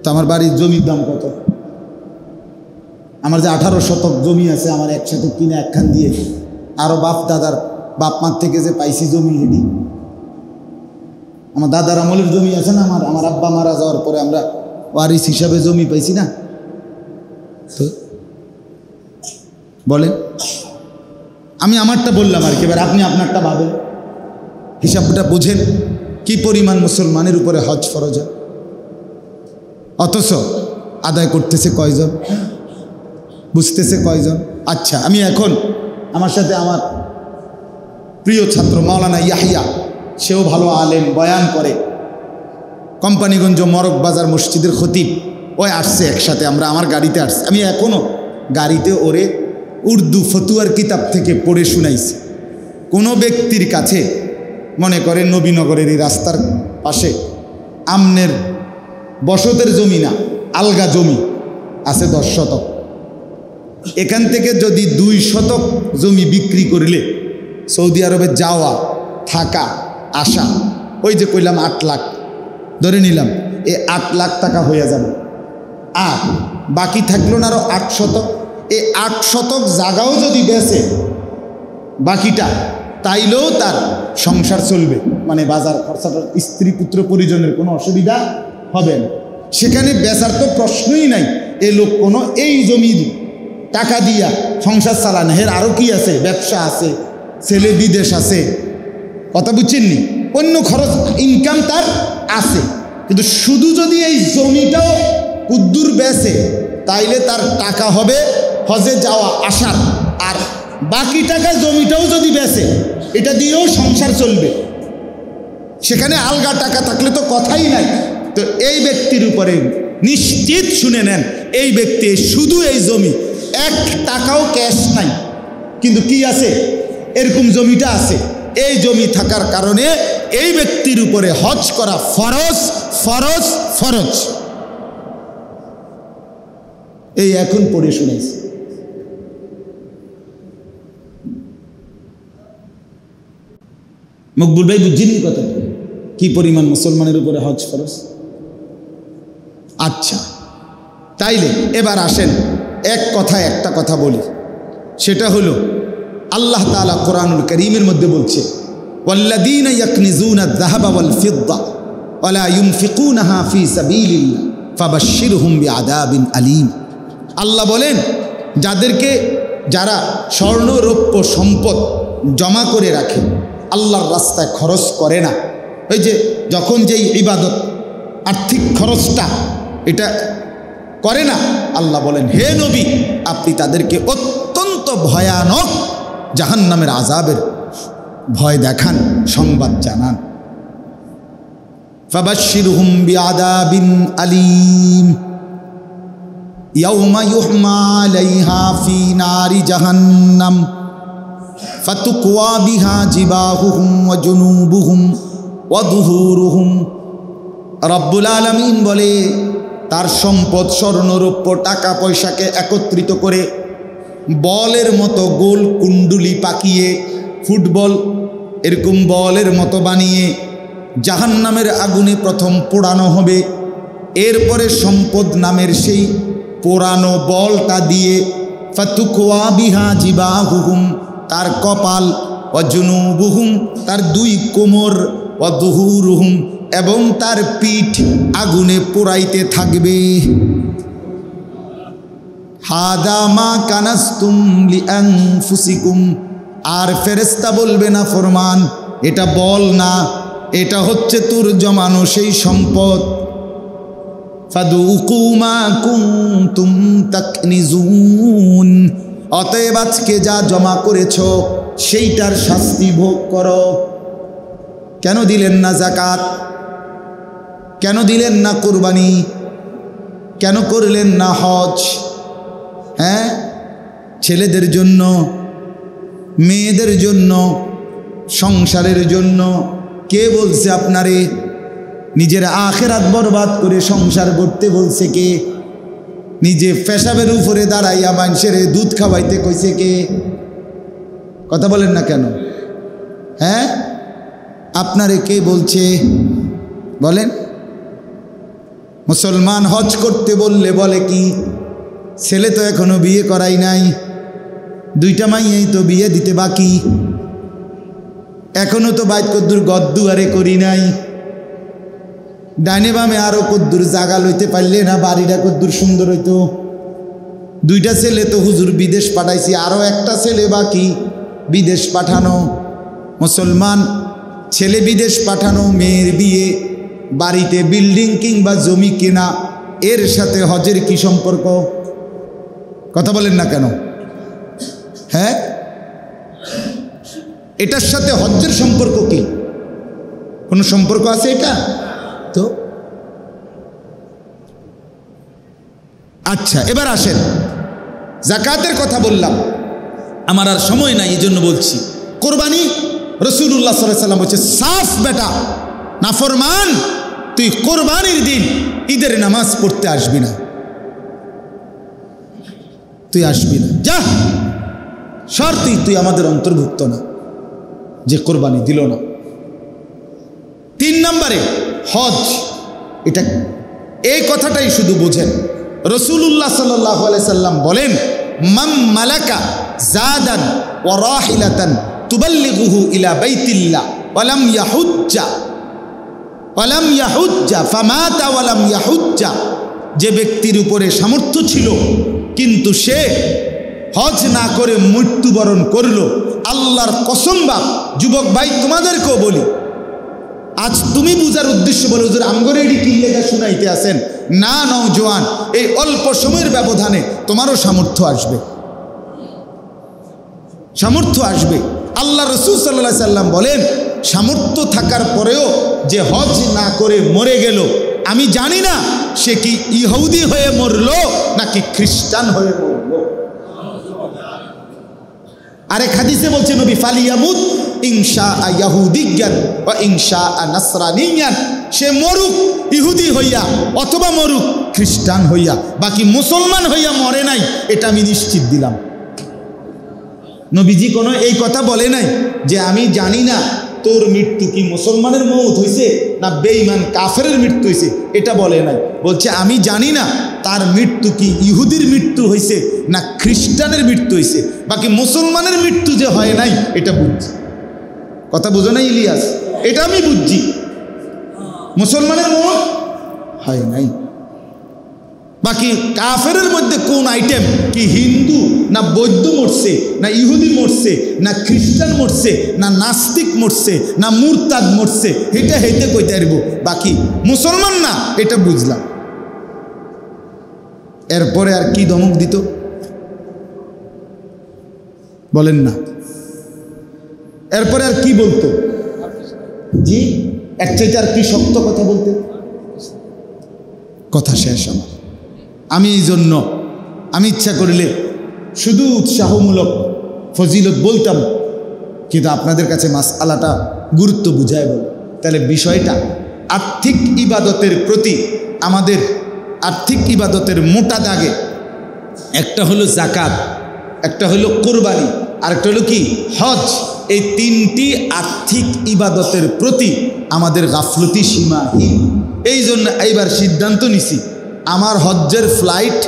তো আমার বাড়ির জমির দাম কত? আমার যে 18 শতক জমি আছে, আমার একসাথে কিনে একখান দিয়ে আরো বাপ দাদার বাপ মার থেকে যে পাইছি জমি, হেডি আমার দাদার আমলের জমি আছে না, আমার আব্বা মারা যাওয়ার পরে আমরা ওয়ারিস হিসাবে জমি পাইছি না। তো বলেন, আমি আমারটা বললাম আর কি, এবার আপনি আপনারটা ভাবেন, হিসাবটা বুঝেন কি পরিমাণ মুসলমানের উপরে হজ ফরজ হয়, অথচ আদায় করতেছে কয়জন, বুঝতেছে কয়জন? আচ্ছা, আমি এখন আমার সাথে আমার প্রিয় ছাত্র মাওলানা ইয়াহিয়া, সেও ভালো আলেম, বয়ান করে, কোম্পানিগঞ্জ মরক বাজার মসজিদের খতিব, ওই আসছে একসাথে, আমরা আমার গাড়িতে আসছে, আমি এখনও গাড়িতে ওরে উর্দু ফতুয়ার কিতাব থেকে পড়ে শুনাইছি। কোনো ব্যক্তির কাছে মনে করেন নবীনগরের এই রাস্তার পাশে আমনের বসতের জমি না, আলগা জমি আছে 10 শতক, এখান থেকে যদি 2 শতক জমি বিক্রি করলে সৌদি আরবে যাওয়া থাকা আসা, ওই যে কইলাম 8 লাখ ধরে নিলাম, এই 8 লাখ টাকা হয়ে যাবে। আর বাকি থাকলো না আরো 8 শতক, এই 8 শতক জায়গাও যদি বেচে বাকিটা, তাইলেও তার সংসার চলবে, মানে বাজার খরচাটা, স্ত্রী পুত্র পরিজনের কোনো অসুবিধা হবে না। সেখানে বেচার তো প্রশ্নই নাই। এ লোক কোনো এই জমির টাকা দিয়া সংসার চালানো, এর আরও কি আছে, ব্যবসা আছে, ছেলে বিদেশ আছে, কথা বুঝছেননি, অন্য খরচ ইনকাম তার আছে। কিন্তু শুধু যদি এই জমিটাও কুদ্দুর বেচে, তাইলে তার টাকা হবে হজে যাওয়া আসার, আর বাকি টাকা জমিটাও যদি বেচে এটা দিয়েও সংসার চলবে। সেখানে আলগা টাকা থাকলে তো কথাই নাই। তো এই ব্যক্তির উপরে নিশ্চিত শুনে নেন, এই ব্যক্তি শুধু এই জমি, 1 টাকাও ক্যাশ নাই, কিন্তু কি আছে, এরকম জমিটা আছে। এই জমি থাকার কারণে এই ব্যক্তির উপরে হজ করা ফরজ ফরজ ফরজ। এই এখন পড়ে শুনেছি। মকবুল ভাই বুঝছেন কথা, কি পরিমাণ মুসলমানের উপরে হজ ফরজ। আচ্ছা, তাইলে এবার আসেন এক কথায় একটা কথা বলি, সেটা হলো আল্লাহ তাআলা কোরআনুল কারীমের মধ্যে বলছে, ওয়াল্লাযীনা ইয়াকনিজুনা আয-যাহাবা ওয়াল ফিদ্দা ওয়া লা ইউনফিকুনাহা ফী সাবিলিল্লাহ ফাবাশশিরহুম বিআযাবিন আলীম। আল্লাহ বলেন, যারা স্বর্ণ রৌপ্য সম্পদ জমা করে রাখে, আল্লাহর রাস্তায় খরচ করে না, ওই যে যখন যেই ইবাদত আর্থিক খরচটা এটা করে না, আল্লাহ বলেন, হে নবী, আপনি তাদেরকে অত্যন্ত ভয়ানক জাহান্নামের আযাবের ভয় দেখান, সংবাদ জানান। ফাবাশশিরহুম বিআযাবিন আলীম ইয়াওমা ইউহমা আলাইহা ফী নারি জাহান্নাম ফাতুকওয়া বিহা জিবাহুহুম ওয়া জুনুবুহুম ওয়া যুহুরুহুম। রব্বুল আলামিন বলে, তার সম্পদ স্বর্ণরৌপ্য টাকা পয়সাকে একত্রিত করে বলের মতো গোল কুণ্ডুলি পাকিয়ে, ফুটবল এরকম বলের মতো বানিয়ে জাহান্নামের আগুনে প্রথম পোড়ানো হবে। এরপরে সম্পদ নামের সেই পোড়ানো বলটা দিয়ে ফাতুকওয়া বিহা জিবাহুহুম, তার কপাল, ওয়া জুনুবুহুম, তার 2 কোমর, ওয়া যুহুরুহুম, এবং তার পিঠ আগুনে পোড়াইতে থাকবে। হাদা মা কানাস্তুম লিআনফুসিকুম। আর ফেরেশতা বলবে না ফরমান, এটা বল না, এটা হচ্ছে তোর জমানো সেই সম্পদ। ফাদুকু মা কুনতুম তাকনিজুন। অতএব আজকে যা জমা করেছ সেইটার শাস্তি ভোগ করো। কেন দিলেন না যাকাত? কেন দিলেন না কুরবানি? কেন করলেন না হজ? হ্যাঁ, ছেলেদের জন্য, মেয়েদের জন্য, সংসারের জন্য। কে বলছে আপনারে? নিজের আখিরাত বরবাদ করে সংসার করতে বলছে কে? নিজে পেশাবের উপরে দাঁড়াইয়া মানুষের দুধ খাওয়াইতে কইছে কে? কথা বলেন না কেন? হ্যাঁ, আপনারে কে বলছে বলেন? মুসলমান হজ করতে বললে বলে কি, ছেলে তো এখনো বিয়ে করাই নাই, 2টা মাইয়াই তো বিয়ে দিতে বাকি, এখনো তো বাইত কদ্দুর গদ্দুয়ারে করি নাই, ডাইনে বামে আরো কদ্দুর জাগা লইতে পারলে না, বাড়িটা কদ্দুর সুন্দর হইতো, 2টা ছেলে তো হুজুর বিদেশ পাঠাইছি, আরো একটা ছেলে বাকি বিদেশ পাঠানো। মুসলমান ছেলে বিদেশ পাঠানো, মেয়ের বিয়ে, বাড়িতে বিল্ডিং কিংবা জমি কেনা, এর সাথে হজের কি সম্পর্ক? কথা বলেন না কেন? হ্যাঁ, এটার সাথে হজ্জের সম্পর্ক কি? কোনো সম্পর্ক আছে এটা? তো আচ্ছা, এবার আসেন, যাকাতের কথা বললাম, আমার আর সময় নাই, এই জন্য বলছি। কোরবানি, রাসূলুল্লাহ সাল্লাল্লাহু আলাইহি ওয়াসাল্লাম বলছে, সাফ বেটা নাফরমান, তুই কোরবানির দিন ঈদের নামাজ পড়তে আসবি না, তুই আসবি না, যা, শর্তই তুই আমাদের অন্তর্ভুক্ত না, যে কোরবানি দিল না। 3 নম্বরে হজ, এটা এই কথাটাই শুধু বোঝেন। রাসূলুল্লাহ সাল্লাল্লাহু আলাইহি সাল্লাম বলেন, মান মালাকা জাদান ওয়া রাহিলাতান তুবাল্লিগুহু ইলা বাইতিল্লাহ ওয়ালাম ইয়াহুজ্জা ফামাতা ওয়ালাম ইয়াহুজ্জা, যে ব্যক্তির উপরে সামর্থ্য ছিল কিন্তু সে হজ না করে মৃত্যুবরণ করলো, আল্লাহর কসম বাপ যুবক ভাই তোমাদেরকেও বলি, আজ তুমি বুঝার উদ্দেশ্য বলে হুজুর আমগরে এটি কি লেখা শুনাইতে আসেন না, নওজোয়ান এই অল্প সময়ের ব্যবধানে তোমারও সামর্থ্য আসবে, সামর্থ্য আসবে। আল্লাহ রাসূল সাল্লাল্লাহু আলাইহি সাল্লাম বলেন, সামর্থ্য থাকার পরেও যে হজ না করে মরে গেল, আমি জানি না সে কি ইহুদি হয়ে মরলো নাকি খ্রিস্টান হয়ে মরলো। আরেক হাদিসে বলছে নবী ফালিয়ামুত ইনশাআ ইয়াহুদিয়ান ওয়া ইনশাআ নাসরানিয়ান, সে মরুক ইহুদি হইয়া অথবা মরুক খ্রিস্টান হইয়া, বাকি মুসলমান হইয়া মরে নাই, এটা আমি নিশ্চিত দিলাম। নবীজি কোনো এই কথা বলে নাই যে আমি জানি না তোর মৃত্যু কি মুসলমানের মৌত হয়েছে না বেঈমান কাফেরের মৃত্যু হয়েছে, এটা বলে নাই। বলছে আমি জানি না তার মৃত্যু কি ইহুদির মৃত্যু হয়েছে না খ্রিস্টানের মৃত্যু হয়েছে, বাকি মুসলমানের মৃত্যু যে হয় নাই এটা বুঝছি। কথা বুঝো নাই ইলিয়াস? এটা আমি বুঝছি, মুসলমানের মৌত হয় নাই। বাকি কাফেরের মধ্যে কোন আইটেম কি হিন্দু না বৌদ্ধ মরছে না ইহুদি মরছে না খ্রিস্টান মরছে না নাস্তিক মরছে না মুরতাদ মরছে, এটা হেঁটে কইতে পারবো, বাকি মুসলমান না এটা বুঝলাম। এরপরে আর কি ধমক দিত বলেন না? এরপরে আর কি বলতো? জি এর চাইতে আর কি শক্ত কথা বলতে? কথা শেষ আমার। আমি এই জন্য আমি ইচ্ছা করলে শুধু উৎসাহমূলক ফজিলত বলতাম, কিন্তু আপনাদের কাছে মাসআলাটা গুরুত্ব বুঝায় বল। তাহলে বিষয়টা আর্থিক ইবাদতের প্রতি আমাদের আর্থিক ইবাদতের মোটা দাগে একটা হলো যাকাত, একটা হলো কোরবানি, আর একটা হলো কি হজ। এই তিনটি আর্থিক ইবাদতের প্রতি আমাদের গাফলতি সীমাহীন। এই জন্য এইবার সিদ্ধান্ত নিছি আমার হজ্জের ফ্লাইট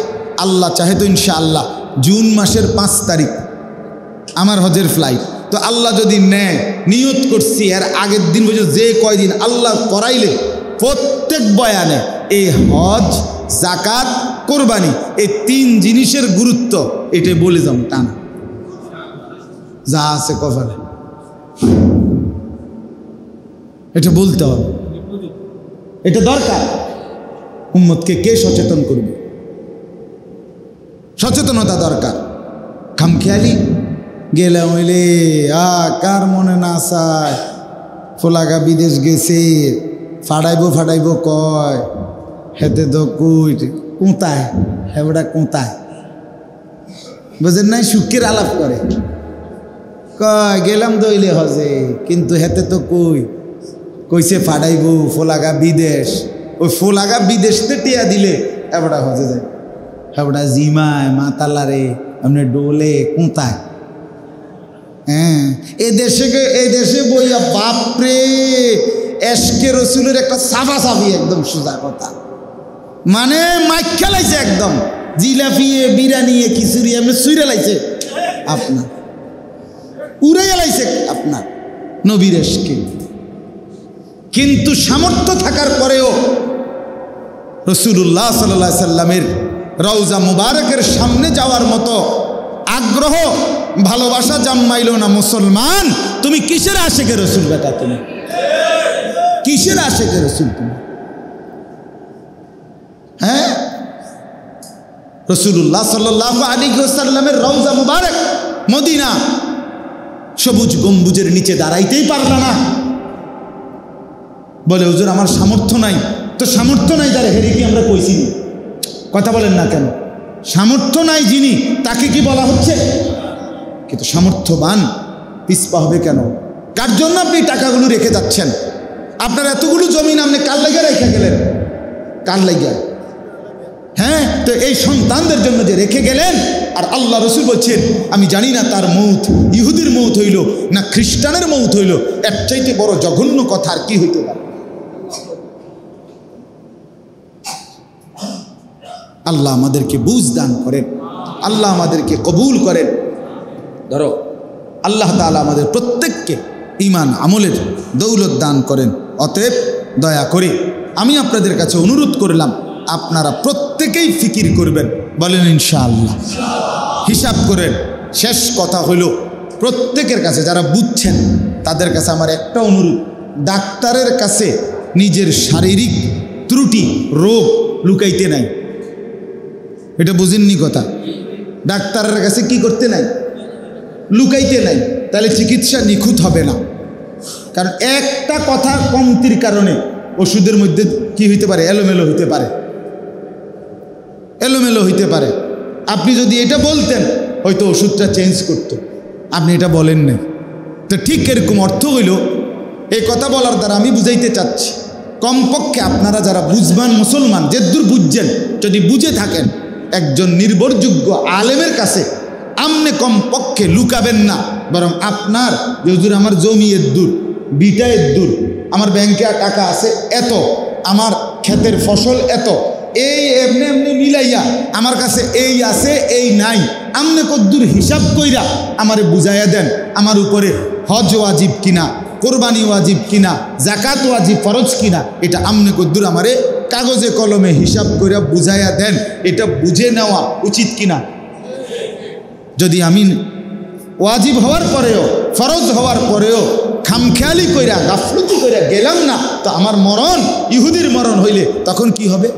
আল্লাহ চাহে তো ইনশাআল্লাহ জুন মাসের 5 তারিখ আমার হজের ফ্লাইট। তো আল্লাহ যদি নেয়, নিয়ত করছি এর আগের দিন বুঝো যে কয়দিন আল্লাহ করাইলে প্রত্যেক বয়ানে এই হজ যাকাত কোরবানি এই 3 জিনিসের গুরুত্ব এটা বলে যাম টানা যা আছে কপালে, এটা বলতে হবে, এটা দরকার। উম্মতকে কে সচেতন করবে? সচেতনতা দরকার। খামখেয়ালি গেলে হইলে কার মনে না চায় ফোলাগা বিদেশ গেছে, ফাটাইব কয় হেতে তো কোঁতায় হেবড়া কোঁতায়, বুঝেন নাই? সুখের আলাপ করে কয় গেলাম দইলে হজে, কিন্তু হেতে তো কইছে ফাটাইব ফোলাগা বিদেশ। ওই ফোলাগা বিদেশতে টিয়া দিলে এবড়া হজে যায়, এবড়া জিমায় মাতালারে এমনি ডোলে কোঁতায়। হ্যাঁ এ দেশে বইয়া বাপরে এশকে রসুলের একটা সাফাসাফি একদম সোজা কথা, মানে মাইক খেলাইছে একদম জিলাপিয়ে বিরানিয়ে খিচুড়ি এমনি সুইরে লাইছে আপনার, উড়ে লাইছে আপনার নবীর এশকে। কিন্তু সামর্থ্য থাকার পরেও রাসূলুল্লাহ সাল্লাল্লাহু আলাইহি সাল্লামের রওজা মুবারকের সামনে যাওয়ার মতো আগ্রহ ভালোবাসা জন্মাইল না মুসলমান। তুমি কিসের আশিকে রসুল বেটা? তুমি কিসের আশিকে রসুল? তুমি হ্যাঁ রাসূলুল্লাহ সাল্লাল্লাহু আলাইহি ওয়াসাল্লামের রওজা মুবারক মদিনা সবুজ গম্বুজের নিচে দাঁড়াইতেই পারলা না। বলে হুজুর আমার সামর্থ্য নাই। তো সামর্থ্য নাই যারা হেরে কি আমরা কইছি? কথা বলেন না কেন? সামর্থ্য নাই যিনি তাকে কি বলা হচ্ছে? কিন্তু সামর্থ্যবান পিছপা হবে কেন? কার জন্য আপনি টাকাগুলো রেখে যাচ্ছেন? আপনার এতগুলো জমিন আপনি কার লাগা রেখে গেলেন? কার লাগা? হ্যাঁ তো এই সন্তানদের জন্য যে রেখে গেলেন, আর আল্লাহ রসুল বলছেন আমি জানি না তার মৌত ইহুদির মৌত হইল না খ্রিস্টানের মৌত হইল, এর চাইতে বড় জঘন্য কথা আর কি হইতে পারে? আল্লাহ আমাদেরকে বুঝ দান করেন, আল্লাহ আমাদেরকে কবুল করেন। ধরো আল্লাহ তাআলা আমাদের প্রত্যেককে ঈমান আমলের দৌলত দান করেন। অতএব দয়া করে আমি আপনাদের কাছে অনুরোধ করলাম, আপনারা প্রত্যেকেই ফিকির করবেন, বলেন ইনশাআল্লাহ। হিসাব করেন। শেষ কথা হলো, প্রত্যেকের কাছে যারা বুঝছেন তাদের কাছে আমার একটা অনুরোধ, ডাক্তারের কাছে নিজের শারীরিক ত্রুটি রোগ লুকাইতে নাই। এটা বুঝেননি কথা? ডাক্তারের কাছে কি করতে নাই? লুকাইতে নাই। তাহলে চিকিৎসা নিখুঁত হবে না। কারণ একটা কথা কমতির কারণে ওষুধের মধ্যে কি হইতে পারে? এলোমেলো হইতে পারে, এলোমেলো হইতে পারে। আপনি যদি এটা বলতেন হয়তো ওষুধটা চেঞ্জ করতো, আপনি এটা বলেন না। তো ঠিক এরকম অর্থ হইল, এই কথা বলার দ্বারা আমি বুঝাইতে চাচ্ছি, কমপক্ষে আপনারা যারা বুঝবান মুসলমান, যেদূর বুঝছেন, যদি বুঝে থাকেন একজন নির্ভরযোগ্য আলেমের কাছে আমনে কমপক্ষে লুকাবেন না, বরং আপনার যে হুজুর আমার জমি দূর, বিটা দূর, আমার ব্যাংকে টাকা আছে এত, আমার ক্ষেতের ফসল এত, এই এমনি এমনি মিলাইয়া আমার কাছে এই আছে এই নাই, আমনে কদ্দুর হিসাব কইরা আমারে বুঝাইয়া দেন আমার উপরে হজ ওয়াজিব কিনা, কোরবানি ওয়াজিব কিনা, জাকাত ওয়াজিব ফরজ কিনা, এটা আমনে কদ্দুর আমারে কাগজে কলমে হিসাব কইরা বুঝাইয়া দেন। এটা বুঝে নেওয়া উচিত কিনা? যদি আমি ওয়াজিব হওয়ার পরেও, ফরজ হওয়ার পরেও খামখেয়ালি কইরা গাফলতি কইরা গেলাম না, তো আমার মরণ ইহুদির মরণ হইলে তখন কি হবে?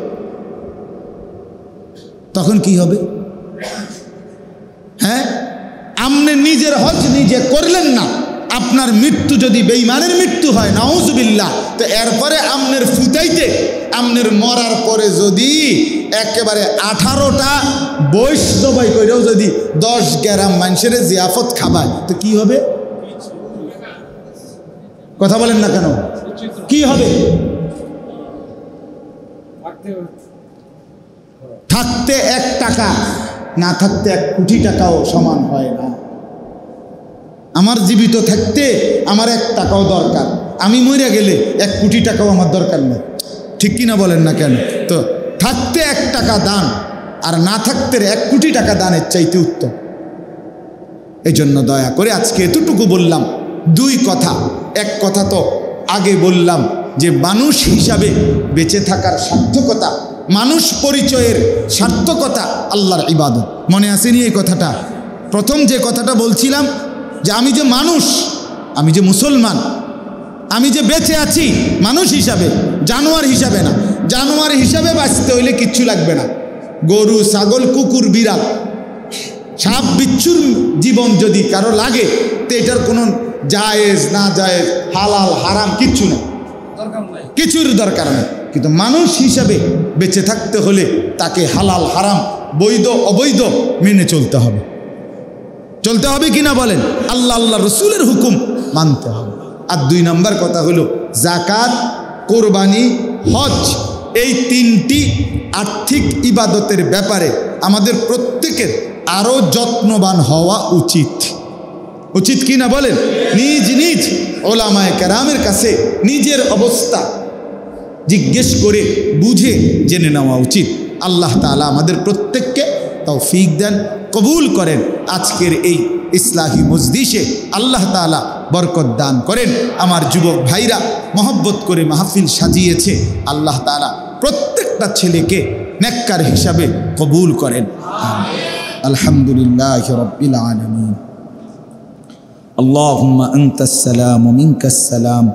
তখন কি হবে? হ্যাঁ, আপনি নিজের হজ নিজে করলেন না, আপনার মৃত্যু যদি বেঈমানের মৃত্যু হয়, নাউজুবিল্লাহ, তো এরপরে আমনের ফুটাইতে, আমনের মরার পরে যদি একেবারে 18টা বৈশ জবাই করেও যদি 10 গ্রাম মানুষের জিয়াফত খাবায়, তো কি হবে? কথা বলেন না কেন? কি হবে? থাকতে 1 টাকা, না থাকতে 1 কোটি টাকাও সমান হয় না। আমার জীবিত থাকতে আমার 1 টাকাও দরকার, আমি মরে গেলে 1 কোটি টাকাও আমার দরকার নেই। ঠিক কিনা বলেন না কেন? তো থাকতে 1 টাকা দান আর না থাকতে 1 কোটি টাকা দানের চাইতে উত্তম। এই জন্য দয়া করে আজকে এতটুকু বললাম, 2 কথা। এক কথা তো আগে বললাম যে মানুষ হিসাবে বেঁচে থাকার সার্থকতা, মানুষ পরিচয়ের সার্থকতা আল্লাহর ইবাদত। মনে আসেনি এই কথাটা? প্রথম যে কথাটা বলছিলাম যে আমি যে মানুষ, আমি যে মুসলমান, আমি যে বেঁচে আছি মানুষ হিসাবে, জানোয়ার হিসাবে না। জানোয়ার হিসাবে বাঁচতে হইলে কিচ্ছু লাগবে না। গরু, ছাগল, কুকুর, বিড়াল, সাপ বিচ্ছুর জীবন যদি কারো লাগে, তো এটার কোনো জায়েজ না জায়েজ, হালাল হারাম কিচ্ছু নেই, কিছুর দরকার নেই। কিন্তু মানুষ হিসাবে বেঁচে থাকতে হলে তাকে হালাল হারাম, বৈধ অবৈধ মেনে চলতে হবে। চলতে হবে কিনা বলেন? আল্লাহ আল্লাহ রসুলের হুকুম মানতে হবে। আর 2 নম্বর কথা হলো জাকাত, কোরবানি, হজ, এই 3টি আর্থিক ইবাদতের ব্যাপারে আমাদের প্রত্যেকের আরও যত্নবান হওয়া উচিত। উচিত কিনা বলেন? নিজ নিজ ওলামায়ে কেরামের কাছে নিজের অবস্থা জিজ্ঞেস করে বুঝে জেনে নেওয়া উচিত। আল্লাহ তাআলা আমাদের প্রত্যেককে তৌফিক দেন, কবুল করেন। আজকের এই ইসলাহি মজলিসে আল্লাহ তাআলা বরকত দান করেন। আমার যুবক ভাইরা মহব্বত করে মাহফিল সাজিয়েছে, আল্লাহ তাআলা প্রত্যেকটা ছেলেকে নেককার হিসাবে কবুল করেন। আলহামদুলিল্লাহি রাব্বিল আলামিন। আল্লাহুম্মা আনতাস সালাম ওয়া মিনকাস সালাম।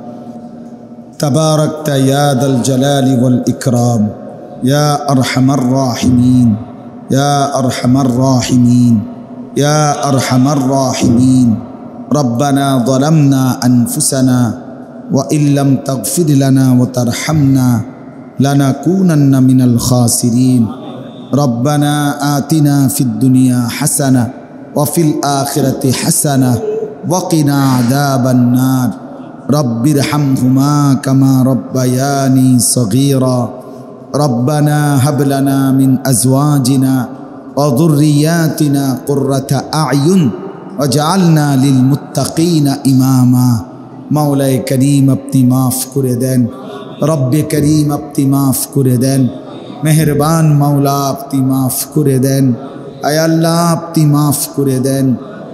তাবারাকতা ইয়া দাল জালালি ওয়াল ইকরাম ইয়া আরহামার রাহিমিন ইয়া আরহামার রাহিমিন ইয়া আরহামার রাহিমিন। রব্বানা যালামনা আনফুসানা ওয়া ইল্লাম তাগফির লানা ওয়া তারহামনা লানাকুনান্না মিনাল খাসিরিন। রব্বানা আতিনা ফিদ দুনিয়া হাসানা ওয়া ফিল আখিরাতি হাসানা ওয়া কিনা আযাবান নার। রব্বিরহামহুমা কামা রব্বায়ানি সগীরা। রব্বানা হাব লানা মিন আজওয়াজিনা ওয়া যুররিয়াতিনা কুররাতা আ'য়ুন ওয়াজআলনা লিল মুত্তাকিনা ইমামা। মাওলায়ে করিম আপনি মাফ করে দেন, রব্বে করিম আপনি মাফ করে দেন, মেহেরবান মাওলা আপনি মাফ করে দেন। আয় আল্লাহ আপনি মাফ করে দেন,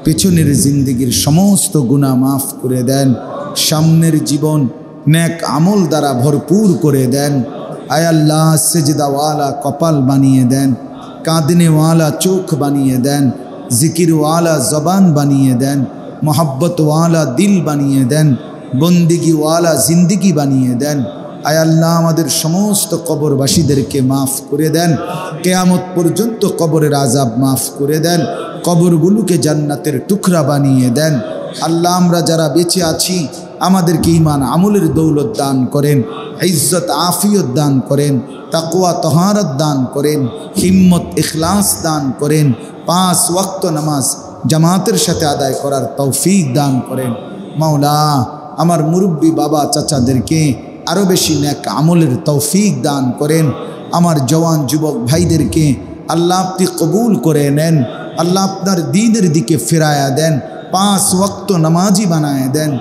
পেছনের জিন্দেগির সমস্ত গুনাহ মাফ করে দেন, সামনের জীবন নেক আমল দ্বারা ভরপুর করে দেন। আয় আল্লাহ সেজদাওয়ালা কপাল বানিয়ে দেন, কাঁদনেওয়ালা চোখ বানিয়ে দেন, জিকিরওয়ালা জবান বানিয়ে দেন, মোহাব্বতওয়ালা দিল বানিয়ে দেন, বন্দিগিওয়ালা জিন্দিগি বানিয়ে দেন। আয় আল্লাহ আমাদের সমস্ত কবরবাসীদেরকে মাফ করে দেন, কিয়ামত পর্যন্ত কবরের আযাব মাফ করে দেন, কবরগুলোকে জান্নাতের টুকরা বানিয়ে দেন। আল্লাহ আমরা যারা বেঁচে আছি আমাদেরকে ঈমান আমলের দৌলত দান করেন, ইজ্জত আফিয়ত দান করেন, তাকওয়া তহারত দান করেন, হিম্মত ইখলাস দান করেন, 5 ওয়াক্ত নামাজ জামাতের সাথে আদায় করার তৌফিক দান করেন। মাওলা আমার মুরব্বী বাবা চাচাদেরকে আরও বেশি নেক আমলের তৌফিক দান করেন। আমার জওয়ান যুবক ভাইদেরকে আল্লাহ আপনি কবুল করে নেন, আল্লাহ আপনার দ্বীনের দিকে ফেরায়া দেন, 5 ওয়াক্ত নামাজি বানায় দেন।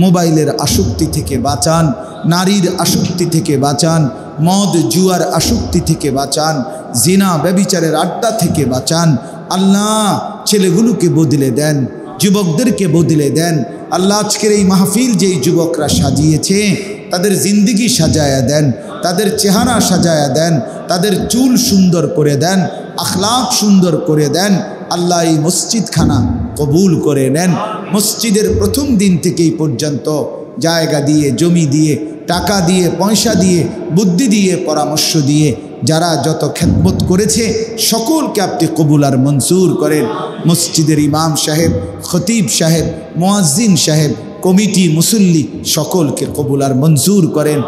মোবাইলের আসক্তি থেকে বাঁচান, নারীর আসক্তি থেকে বাঁচান, মদ জুয়ার আসক্তি থেকে বাঁচান, জিনা ব্যভিচারের আড্ডা থেকে বাঁচান। আল্লাহ ছেলেগুলোকে বদলে দেন, যুবকদেরকে বদলে দেন। আল্লাহ আজকের এই মাহফিল যেই যুবকরা সাজিয়েছে তাদের জিন্দিগি সাজায়া দেন, তাদের চেহারা সাজায়া দেন, তাদের চুল সুন্দর করে দেন, আখলাক সুন্দর করে দেন। আল্লাহ এই মসজিদখানা কবুল করে নেন। মসজিদের প্রথম দিন থেকেই পর্যন্ত জায়গা দিয়ে, জমি দিয়ে, টাকা দিয়ে, পয়সা দিয়ে, বুদ্ধি দিয়ে, পরামর্শ দিয়ে যারা যত খেদমত করেছে সকলকে আপনি কবুল আর মঞ্জুর করেন। মসজিদের ইমাম সাহেব, খতিব সাহেব, মুয়াজ্জিন সাহেব, কমিটি, মুসল্লি সকলকে কবুল আর মঞ্জুর করেন।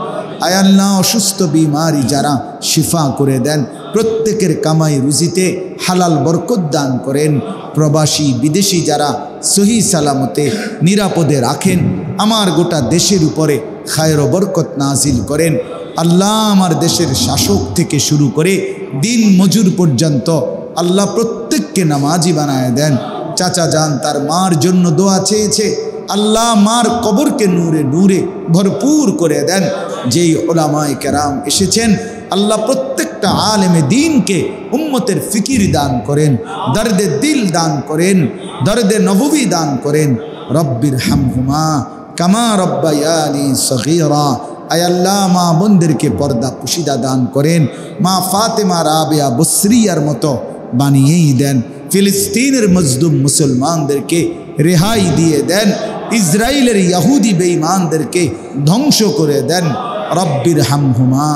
আয় আল্লাহ অসুস্থ বিমারি যারা শিফা করে দেন, প্রত্যেকের কামাই রুজিতে হালাল বরকত দান করেন। প্রবাসী বিদেশি যারা সহি সালামতে নিরাপদে রাখেন, আমার গোটা দেশের উপরে খায়র বরকত নাজিল করেন। আল্লাহ আমার দেশের শাসক থেকে শুরু করে দিন মজুর পর্যন্ত আল্লাহ প্রত্যেককে নামাজি বানায় দেন। চাচা যান তার মার জন্য দোয়া চেয়েছে, আল্লাহ মার কবরকে নূরে নূরে ভরপুর করে দেন। যেই উলামায়ে কেরাম এসেছেন আল্লাহ প্রত্যেকটা আলেমে দ্বীনকে উম্মতের ফিকির দান করেন, দর্দে দিল দান করেন, দর্দে নববী দান করেন। রব্বির হামহুমা কামা রব্বায়ানি সগীরা। আয় আল্লাহ মা বোনদেরকে পর্দা পুশিদা দান করেন, মা ফাতেমা রাবেয়া বসরিয়ার মতো বানিয়েই দেন। ফিলিস্তিনের মজলুম মুসলমানদেরকে রেহাই দিয়ে দেন, ইসরায়েলের ইহুদি বেঈমানদেরকে ধ্বংস করে দেন। রব্বির হামহুমা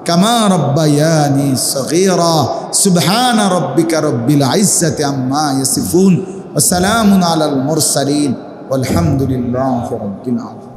কামা রব্বায়ানি সগীরা। সুবহানা রব্বিকা রব্বিল ইজ্জাতি আম্মা ইয়াসিফুন ওয়া সালামুন আলাল মুরসালিন ওয়ালহামদুলিল্লাহি রাব্বিল আলামিন।